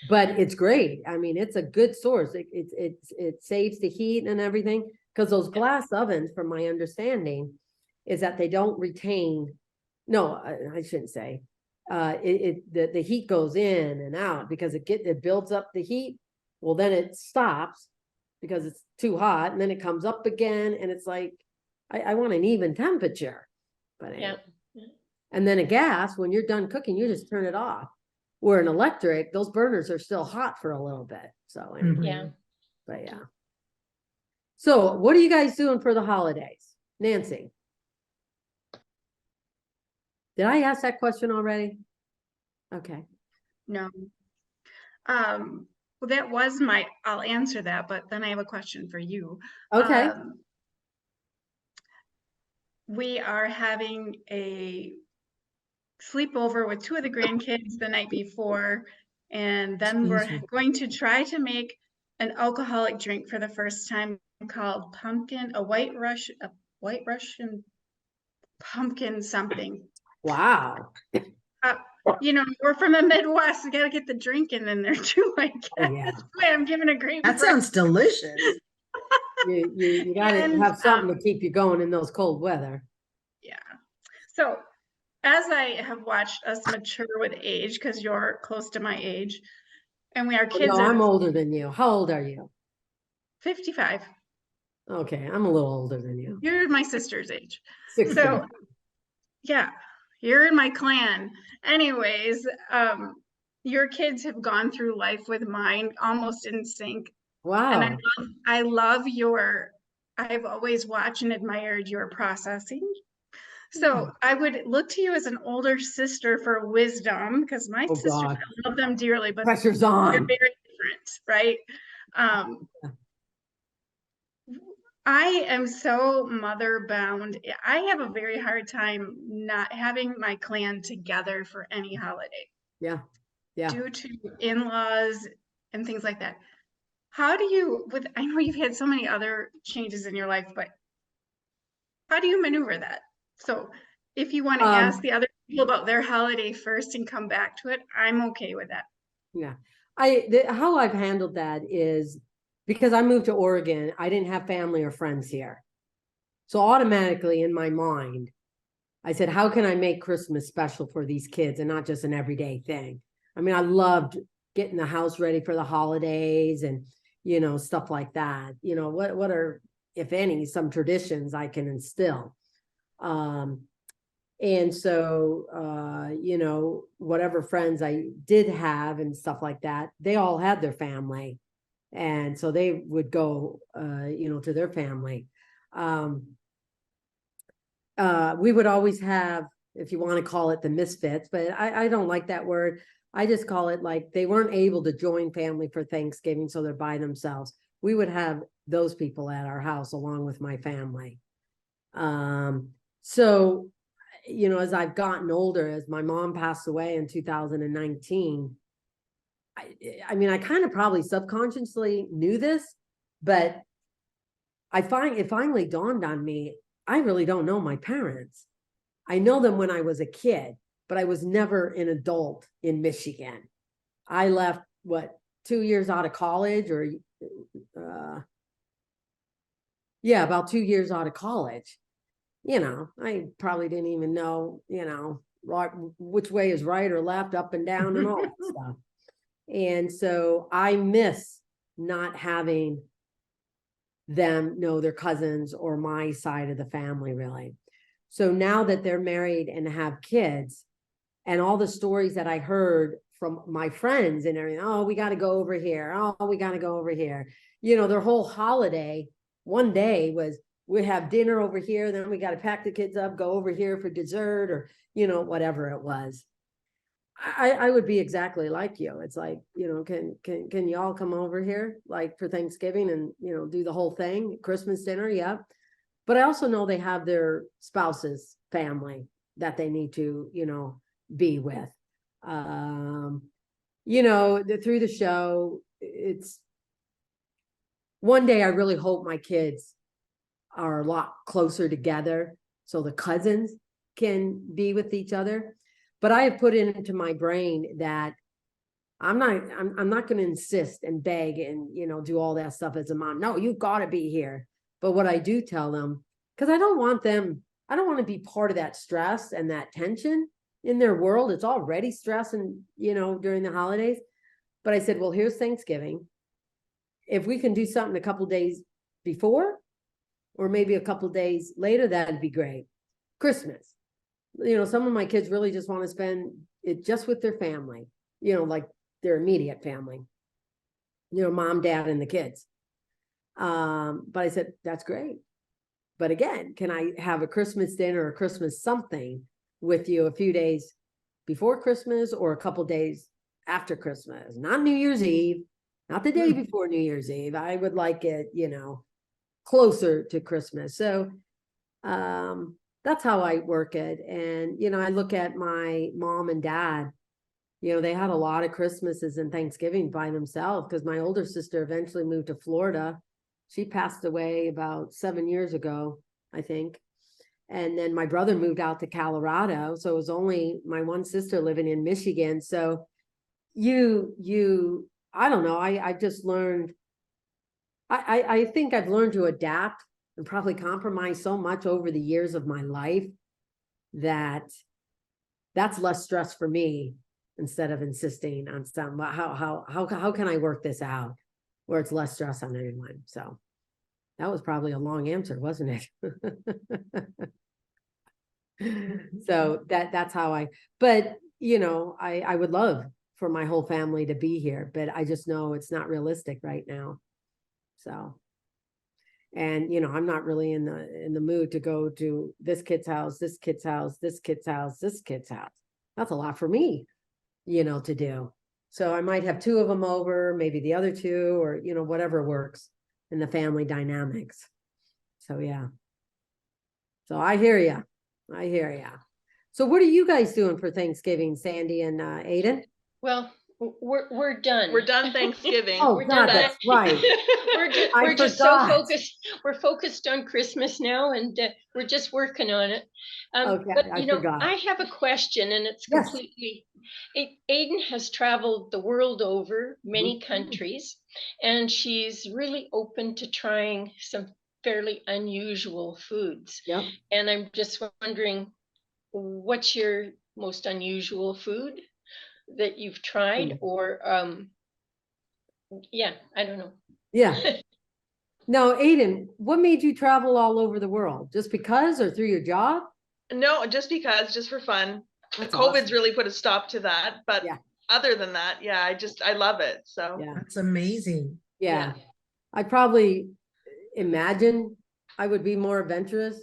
But it's great. It's a good source. It saves the heat and everything, because those glass ovens, from my understanding, is that they don't retain. No, I shouldn't say. The heat goes in and out because it builds up the heat. Well, then it stops because it's too hot, and then it comes up again, and it's like I want an even temperature. But Yeah. and then a gas, when you're done cooking, you just turn it off. Where an electric, those burners are still hot for a little bit. So anyway, Yeah. but yeah. So what are you guys doing for the holidays? Nancy? Did I ask that question already? Okay. No. Well, that was I'll answer that, but then I have a question for you. Okay. We are having a sleepover with 2 of the grandkids the night before, and then we're going to try to make an alcoholic drink for the first time called a white Russian pumpkin something. Wow. You know, we're from the Midwest. We got to get the drinking in there too, I guess. Oh, yeah. That's why I'm giving a great. That sounds delicious. You gotta And, have something to keep you going in those cold weather. Yeah. So as I have watched us mature with age, because you're close to my age, and our kids No, are I'm older than you. How old are you? 55. Okay, I'm a little older than you. You're my sister's age. 60. So yeah, you're in my clan. Anyways, your kids have gone through life with mine almost in sync. Wow. And I've always watched and admired your processing. So I would look to you as an older sister for wisdom, because my sisters, I love them dearly, but pressure's they're on. very different, right? I am so mother bound. I have a very hard time not having my clan together for any holiday. Yeah. Yeah. Due to in-laws and things like that. How do you, I know you've had so many other changes in your life, but how do you maneuver that? So if you want to ask the other people about their holiday first and come back to it, I'm okay with that. Yeah. How I've handled that is because I moved to Oregon, I didn't have family or friends here. So automatically in my mind, I said, how can I make Christmas special for these kids and not just an everyday thing? I mean, I loved getting the house ready for the holidays and, you know, stuff like that. You know, what are, if any, some traditions I can instill? And so, you know, whatever friends I did have and stuff like that, they all had their family. And so they would go, you know, to their family. We would always have, if you want to call it the misfits, but I don't like that word. I just call it like they weren't able to join family for Thanksgiving, so they're by themselves. We would have those people at our house along with my family. So, you know, as I've gotten older, as my mom passed away in 2019, I mean, I kind of probably subconsciously knew this, but it finally dawned on me, I really don't know my parents. I know them when I was a kid, but I was never an adult in Michigan. I left, 2 years out of college or, about 2 years out of college. You know, I probably didn't even know, you know, which way is right or left, up and down and all that stuff. And so I miss not having them know their cousins or my side of the family, really. So now that they're married and have kids and all the stories that I heard from my friends and everything, oh, we got to go over here. Oh, we got to go over here. You know, their whole holiday one day was, we have dinner over here, then we got to pack the kids up, go over here for dessert or, you know, whatever it was. I would be exactly like you. It's like, you know, can you all come over here like for Thanksgiving and, you know, do the whole thing, Christmas dinner. Yeah. But I also know they have their spouses, family that they need to, you know, be with. You know, through the show, it's one day I really hope my kids are a lot closer together so the cousins can be with each other. But I have put it into my brain that I'm not going to insist and beg and, you know, do all that stuff as a mom. No, you've got to be here. But what I do tell them, because I don't want to be part of that stress and that tension in their world. It's already stress and, you know, during the holidays. But I said, well, here's Thanksgiving. If we can do something a couple days before, or maybe a couple days later, that'd be great. Christmas, some of my kids really just want to spend it just with their family, like their immediate family, mom, dad, and the kids. But I said, that's great. But again, can I have a Christmas dinner or Christmas something with you a few days before Christmas or a couple days after Christmas? Not New Year's Eve, not the day before New Year's Eve. I would like it, closer to Christmas. So that's how I work it. And, I look at my mom and dad, they had a lot of Christmases and Thanksgiving by themselves because my older sister eventually moved to Florida. She passed away about 7 years ago, I think. And then my brother moved out to Colorado. So it was only my one sister living in Michigan. So I don't know. I've just learned, I think I've learned to adapt and probably compromise so much over the years of my life that that's less stress for me instead of insisting on some, how can I work this out where it's less stress on anyone. So that was probably a long answer, wasn't it? So that's how but I would love for my whole family to be here, but I just know it's not realistic right now. So, and I'm not really in the mood to go to this kid's house, this kid's house, this kid's house, this kid's house. That's a lot for me, to do. So I might have 2 of them over, maybe the other 2, or, whatever works in the family dynamics. So, yeah. So I hear you. So what are you guys doing for Thanksgiving, Sandy and Aiden? Well, we're done. We're done Thanksgiving. Oh, We're God, done. that's right. We're just so focused. We're focused on Christmas now, and we're just working on it. Okay, but I forgot. I have a question, and it's completely. Aiden has traveled the world over, many countries, and she's really open to trying some fairly unusual foods. Yep. And I'm just wondering, what's your most unusual food that you've tried, or I don't know. Yeah. No, Aiden, what made you travel all over the world? Just because or through your job? No, just because, just for fun. That's COVID's awesome. really put a stop to that, but other than that, I love it. So that's amazing. Yeah. I probably imagine I would be more adventurous,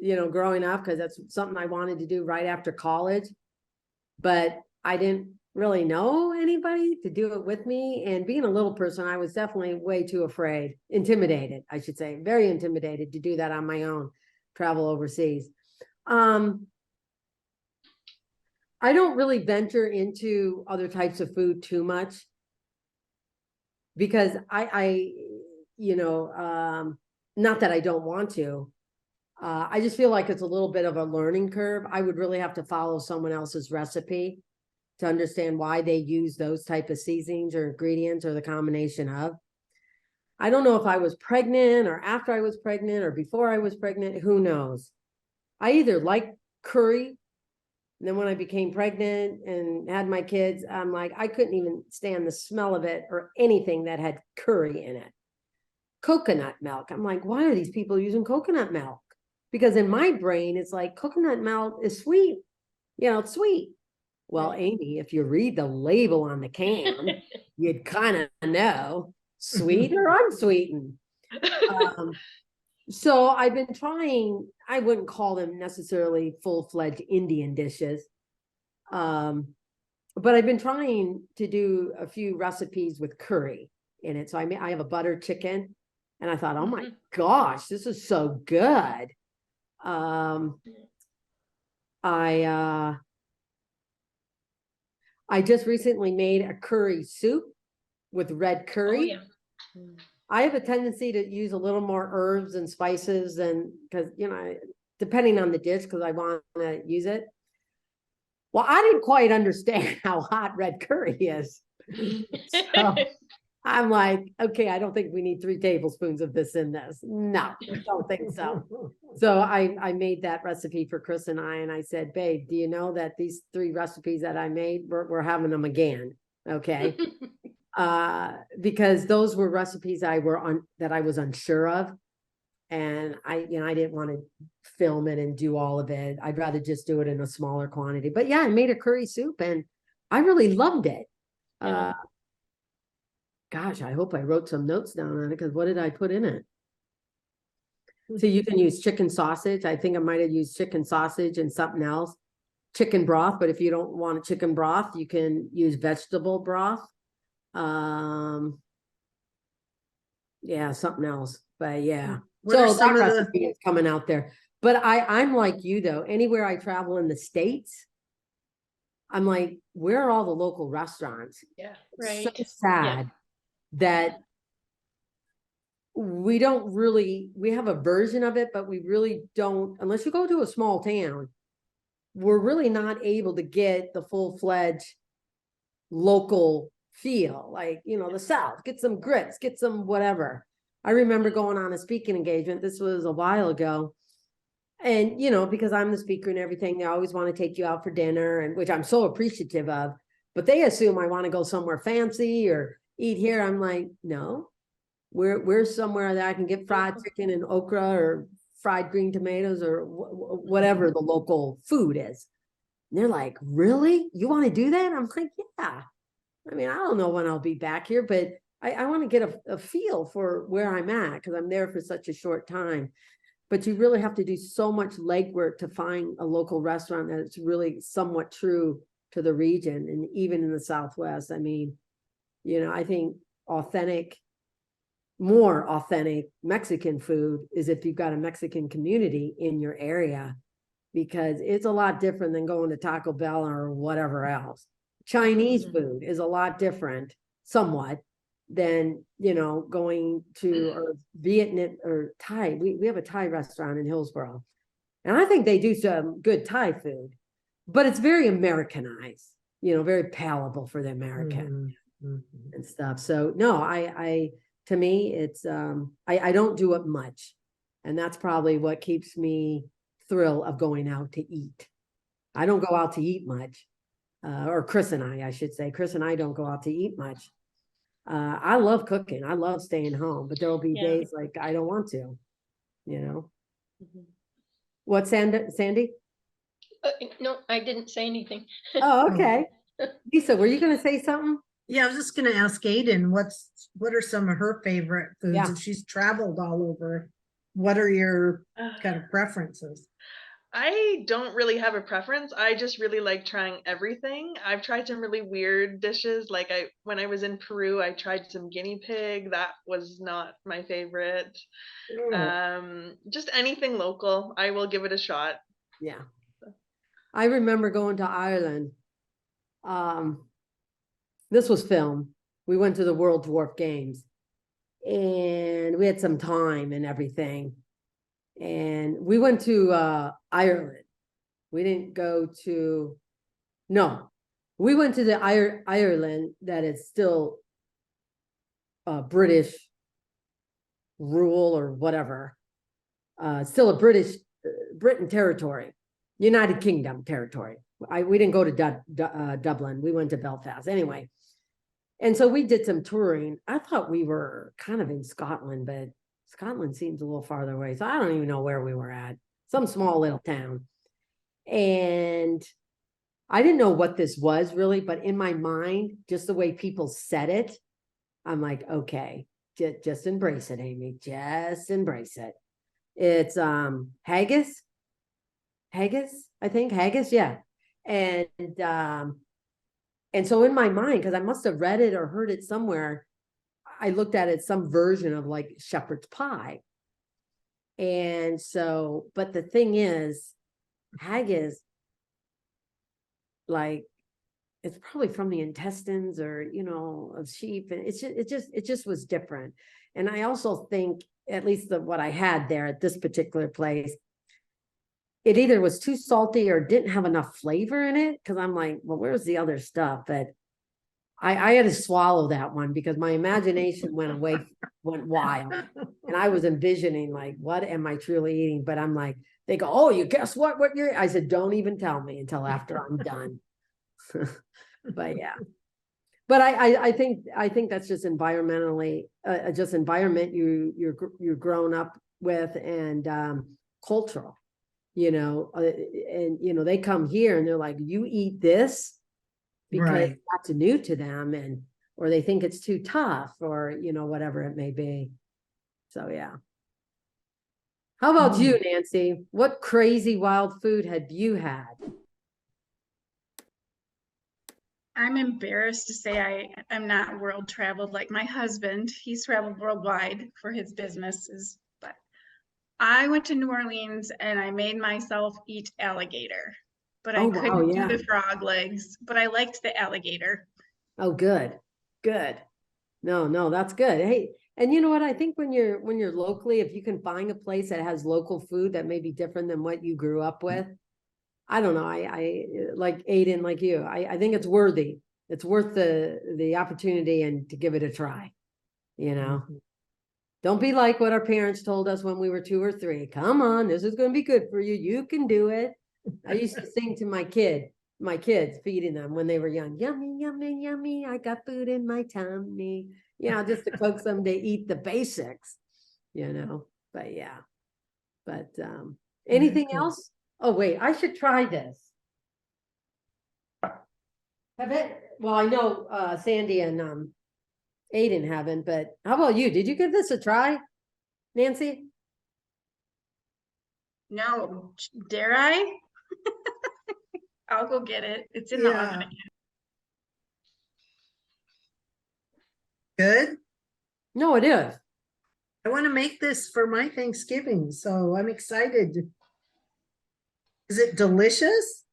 growing up, because that's something I wanted to do right after college. But I didn't really know anybody to do it with me. And being a little person, I was definitely way too intimidated, I should say, very intimidated to do that on my own, travel overseas. I don't really venture into other types of food too much because not that I don't want to. I just feel like it's a little bit of a learning curve. I would really have to follow someone else's recipe to understand why they use those type of seasonings or ingredients or the combination of. I don't know if I was pregnant or after I was pregnant or before I was pregnant, who knows? I either like curry, and then when I became pregnant and had my kids, I'm like, I couldn't even stand the smell of it or anything that had curry in it. Coconut milk. I'm like, why are these people using coconut milk? Because in my brain, it's like coconut milk is sweet. It's sweet. Well, Amy, if you read the label on the can, you'd kind of know sweet or unsweetened. So I've been trying, I wouldn't call them necessarily full-fledged Indian dishes. But I've been trying to do a few recipes with curry in it. So I have a butter chicken, and I thought, oh my gosh, this is so good. I just recently made a curry soup with red curry. Oh, yeah. I have a tendency to use a little more herbs and spices because, depending on the dish, because I want to use it. Well, I didn't quite understand how hot red curry is. So I'm like, okay, I don't think we need 3 tablespoons of this in this. No, I don't think so. So I made that recipe for Chris and I said, babe, do you know that these 3 recipes that I made, we're having them again? Okay. Because those were recipes that I was unsure of. And I didn't want to film it and do all of it. I'd rather just do it in a smaller quantity. But yeah, I made a curry soup and I really loved it. Yeah. Gosh, I hope I wrote some notes down on it, because what did I put in it? So you can use chicken sausage. I think I might have used chicken sausage and something else. Chicken broth, but if you don't want a chicken broth, you can use vegetable broth. Yeah, something else. But yeah. What are So some that of the, recipe is coming out there. But I'm like you though. Anywhere I travel in the States, I'm like, where are all the local restaurants? Yeah, It's so right. sad that we don't really, we have a version of it, but we really don't, unless you go to a small town, we're really not able to get the full-fledged local feel. Like, the South, get some grits, get some whatever. I remember going on a speaking engagement. This was a while ago. And, because I'm the speaker and everything, they always want to take you out for dinner, and which I'm so appreciative of, but they assume I want to go somewhere fancy or eat here. I'm like, no, we're somewhere that I can get fried chicken and okra or fried green tomatoes or whatever the local food is. And they're like, really? You want to do that? I'm like, yeah. I mean, I don't know when I'll be back here, but I want to get a feel for where I'm at, because I'm there for such a short time. But you really have to do so much legwork to find a local restaurant that's really somewhat true to the region. And even in the Southwest, I mean, I think more authentic Mexican food is if you've got a Mexican community in your area, because it's a lot different than going to Taco Bell or whatever else. Chinese food is a lot different, somewhat, than, going to or Vietnam or Thai. We have a Thai restaurant in Hillsborough, and I think they do some good Thai food, but it's very Americanized, very palatable for the American and stuff. So no, to me, it's I don't do it much, and that's probably what keeps me thrill of going out to eat. I don't go out to eat much, or Chris and I should say. Chris and I don't go out to eat much. I love cooking. I love staying home, but there will be days like I don't want to, What, Sandy? No, I didn't say anything. Oh, okay. Lisa, were you going to say something? Yeah, I was just gonna ask Aiden, what are some of her favorite foods? If she's traveled all over, what are your kind of preferences? I don't really have a preference. I just really like trying everything. I've tried some really weird dishes. Like when I was in Peru, I tried some guinea pig. That was not my favorite. Just anything local, I will give it a shot. Yeah. I remember going to Ireland. This was filmed. We went to the World Dwarf Games, and we had some time and everything. And we went to Ireland. We didn't go to, no, we went to the Ireland that is still British rule or whatever. Still a Britain territory, United Kingdom territory. We didn't go to Dublin. We went to Belfast anyway. And so we did some touring. I thought we were kind of in Scotland, but Scotland seems a little farther away. So I don't even know where we were at. Some small little town. And I didn't know what this was really, but in my mind, just the way people said it, I'm like, okay, just embrace it, Amy. Just embrace it. It's haggis. Haggis, I think. Haggis, yeah. And so in my mind, because I must have read it or heard it somewhere, I looked at it some version of like shepherd's pie. And so, but the thing is, haggis, like, it's probably from the intestines or, of sheep. And it just was different. And I also think, at least what I had there at this particular place, it either was too salty or didn't have enough flavor in it. Cause I'm like, well, where's the other stuff? But I had to swallow that one because my imagination went wild. And I was envisioning like, what am I truly eating? But I'm like, they go, oh, you guess what you're, I said, don't even tell me until after I'm done. But yeah. But I think that's just environmentally, just environment you're grown up with and cultural, and they come here and they're like, you eat this because that's new to them, or they think it's too tough, or whatever it may be. So yeah. How about you, Nancy? What crazy wild food have you had? I'm embarrassed to say I'm not world traveled like my husband. He's traveled worldwide for his businesses, but I went to New Orleans and I made myself eat alligator, but I couldn't do the frog legs, but I liked the alligator. Oh, good. Good. No, that's good. Hey, and you know what? I think when you're locally, if you can find a place that has local food that may be different than what you grew up with, I don't know. I like Aiden, like you. I think it's worthy. It's worth the opportunity and to give it a try. Don't be like what our parents told us when we were 2 or 3. Come on, this is going to be good for you. You can do it. I used to sing to my kids, feeding them when they were young. Yummy, yummy, yummy. I got food in my tummy. Just to coax them to eat the basics. But yeah. But anything else? Oh, wait, I should try this. Well, I know Sandy and Aiden haven't, but how about you? Did you give this a try, Nancy? No, dare I? I'll go get it. It's in the oven again. Good? No, it is. I want to make this for my Thanksgiving, so I'm excited. Is it delicious?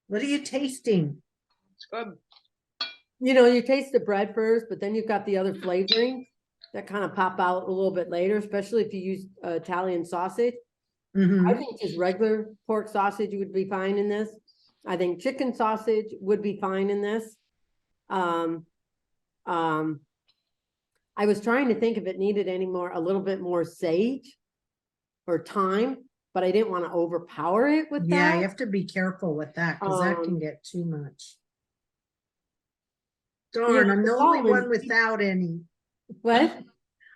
What are you tasting? It's good. You taste the bread first, but then you've got the other flavorings that kind of pop out a little bit later, especially if you use Italian sausage. I think just regular pork sausage would be fine in this. I think chicken sausage would be fine in this. I was trying to think if it needed a little bit more sage or thyme, but I didn't want to overpower it with that. Yeah, you have to be careful with that because that can get too much. Darn, I'm the only one without any. What?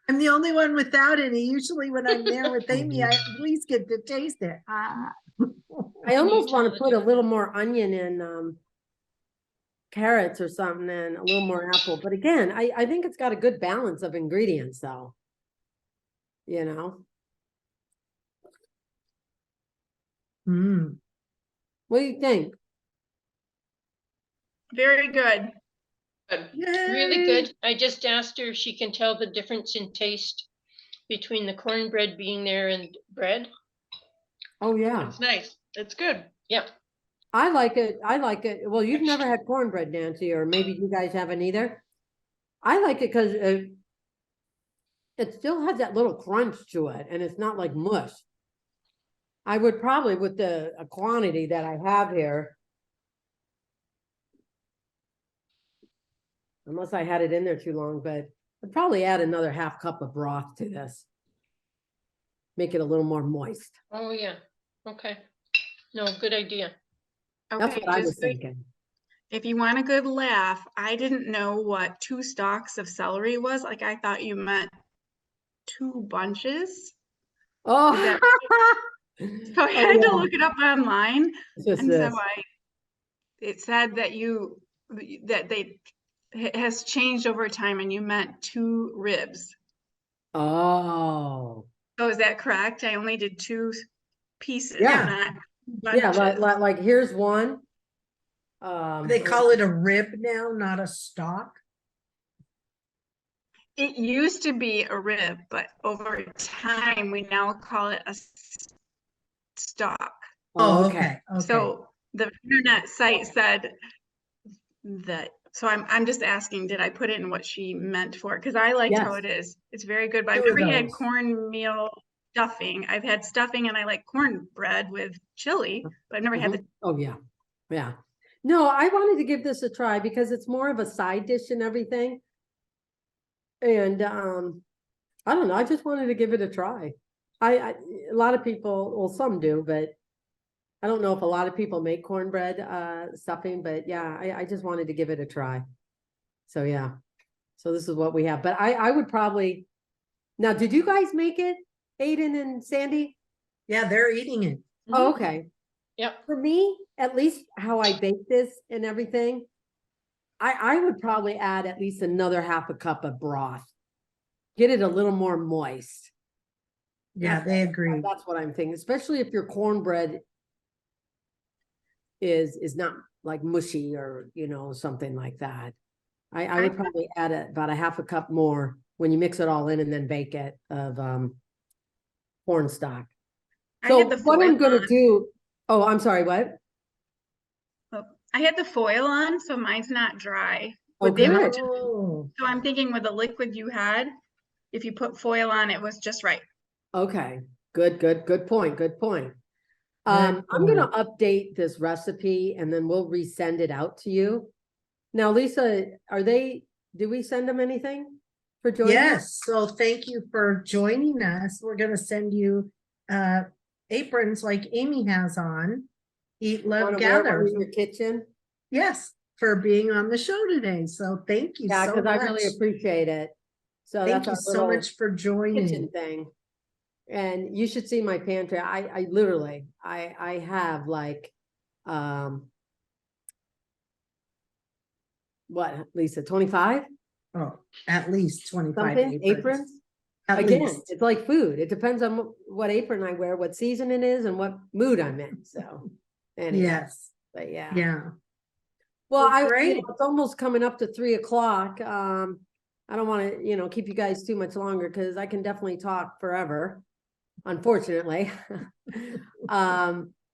I'm the only one without any. Usually when I'm there with Amy, I at least get to taste it. I almost want to put a little more onion and carrots or something and a little more apple. But again, I think it's got a good balance of ingredients though. What do you think? Very good. Really good. I just asked her if she can tell the difference in taste between the cornbread being there and bread. Oh yeah. It's nice. It's good. Yeah. I like it. Well, you've never had cornbread, Nancy, or maybe you guys haven't either. I like it because it still has that little crunch to it, and it's not like mush. I would probably, with the quantity that I have here, unless I had it in there too long, but I'd probably add another half cup of broth to this. Make it a little more moist. Oh, yeah. Okay. No, good idea. Okay, that's what I was thinking. If you want a good laugh, I didn't know what 2 stalks of celery was. Like I thought you meant 2 bunches. Oh, so I had to look it up online. And this. so it said that it has changed over time and you meant 2 ribs. Oh. So is that correct? I only did 2 pieces. Yeah. Yeah, like here's one. They call it a rib now, not a stock. It used to be a rib, but over time we now call it a stock. Oh, okay. So the internet site said that. So I'm just asking, did I put it in what she meant for? Because I liked how it is. It's very good. But I've never had cornmeal stuffing. I've had stuffing and I like cornbread with chili, but I've never had the. Oh yeah. Yeah. No, I wanted to give this a try because it's more of a side dish and everything. And I don't know, I just wanted to give it a try. A lot of people, well, some do, but I don't know if a lot of people make cornbread stuffing, but yeah, I just wanted to give it a try. So yeah. So this is what we have. But I would probably now, did you guys make it? Aiden and Sandy? Yeah, they're eating it. Oh, okay. Yep. For me, at least how I bake this and everything, I would probably add at least another half a cup of broth. Get it a little more moist. Yeah, they agree. That's what I'm thinking, especially if your cornbread is not like mushy or, you know, something like that. I would probably add about a half a cup more when you mix it all in and then bake it of corn stock. I So had the what I'm foil gonna on. do, oh, I'm sorry, what? Oh, I had the foil on, so mine's not dry. Oh, With the amount good. of- Oh, So I'm thinking with the liquid you had, if you put foil on, it was just right. Okay, good point, good point. Good I'm gonna point. update this recipe and then we'll resend it out to you. Now, Lisa, do we send them anything for joining us? Yes, so thank you for joining us. We're gonna send you aprons like Amy has on. Eat, Love, Wanna wear Gather. one in your kitchen? Yes, for being on the show today. So thank you Yeah, so because I much. really appreciate it. So Thank that's you our so little much for joining. kitchen thing. And you should see my pantry. I literally, I have like, what, Lisa, 25 Oh, at least 25 something aprons? At Again, least. it's like food. It depends on what apron I wear, what season it is, and what mood I'm in. So, anyway, Yes, but yeah. yeah. Well, Well, you great. know, it's almost coming up to 3 o'clock. I don't want to, you know, keep you guys too much longer because I can definitely talk forever, unfortunately.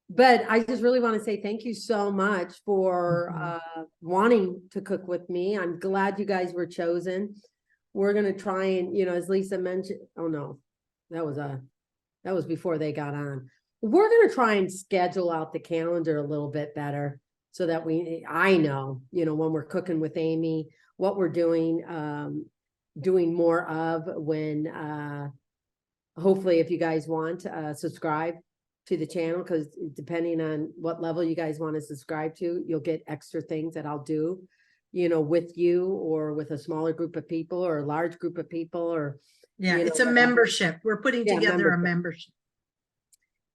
But I just really want to say thank you so much for wanting to cook with me. I'm glad you guys were chosen. We're gonna try and, you know, as Lisa mentioned, oh no, that was before they got on. We're gonna try and schedule out the calendar a little bit better so that I know, you know, when we're cooking with Amy, what we're doing more of when hopefully if you guys want subscribe to the channel, because depending on what level you guys want to subscribe to, you'll get extra things that I'll do, you know, with you or with a smaller group of people or a large group of people, or Yeah, you it's know, a whatever. membership. We're putting together a membership.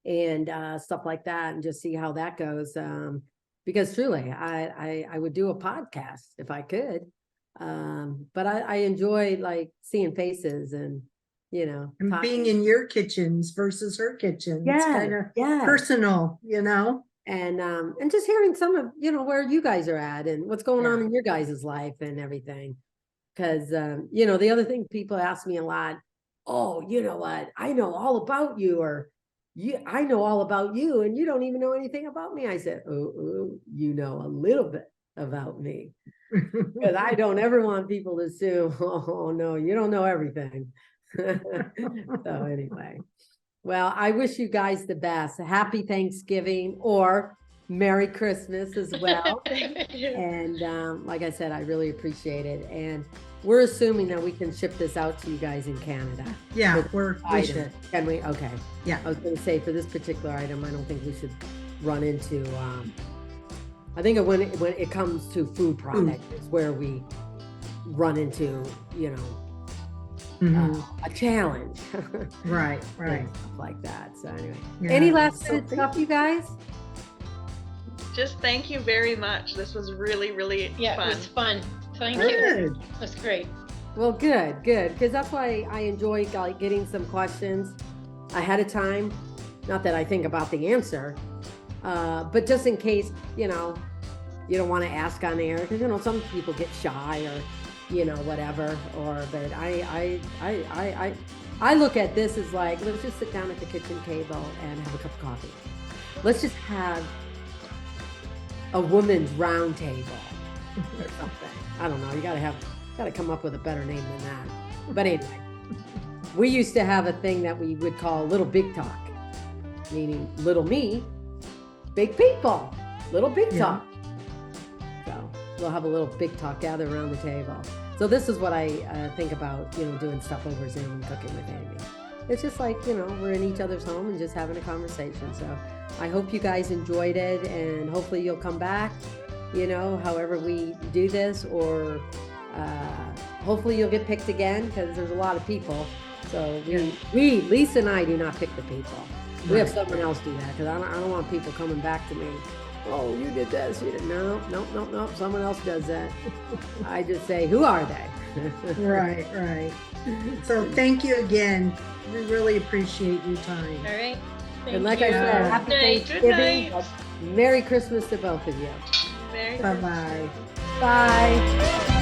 And stuff like that, and just see how that goes. Because truly, I would do a podcast if I could. But I enjoy like seeing faces and, you know, And being in your kitchens versus her kitchen. It's kind of personal, you know? And just hearing some of, you know, where you guys are at and what's going on in your guys' life and everything. Because, you know, the other thing people ask me a lot, oh, you know what, I know all about you, or I know all about you and you don't even know anything about me. I said, oh, you know a little bit about me. Because I don't ever want people to assume, oh no, you don't know everything. So anyway, well, I wish you guys the best. Happy Thanksgiving or Merry Christmas as well. And like I said, I really appreciate it. And we're assuming that we can ship this out to you guys in Canada. Yeah, we should. Can we? Okay. Yeah. I was going to say for this particular item, I don't think we should run into, I think when it comes to food products, it's where we run into, you know, a challenge. Right. Stuff like that. So anyway, any last minute stuff, you guys? Just thank you very much. This was really, really fun. It was fun. Thank you. Good. That's great. Well, good, because that's why I enjoy like getting some questions ahead of time. Not that I think about the answer, but just in case, you know, you don't want to ask on air, because you know some people get shy or, you know, whatever. But I look at this as like, let's just sit down at the kitchen table and have a cup of coffee. Let's just have a woman's round table or something. I don't know. You gotta come up with a better name than that. But anyway, we used to have a thing that we would call Little Big Talk, meaning little me, big people, little big talk. So we'll have a little big talk, gather around the table. So this is what I think about, you know, doing stuff over Zoom and cooking with Amy. It's just like, you know, we're in each other's home and just having a conversation. So I hope you guys enjoyed it, and hopefully you'll come back, you know, however we do this, or hopefully you'll get picked again, because there's a lot of people So Lisa and I do not pick the people. We have someone else do that because I don't want people coming back to me. Oh, you did this. You did no. Someone else does that. I just say, who are they? Right. So thank you again. We really appreciate your time. All right. And like I said, happy Thanksgiving. Merry Christmas to both of you. Merry Bye-bye. Bye.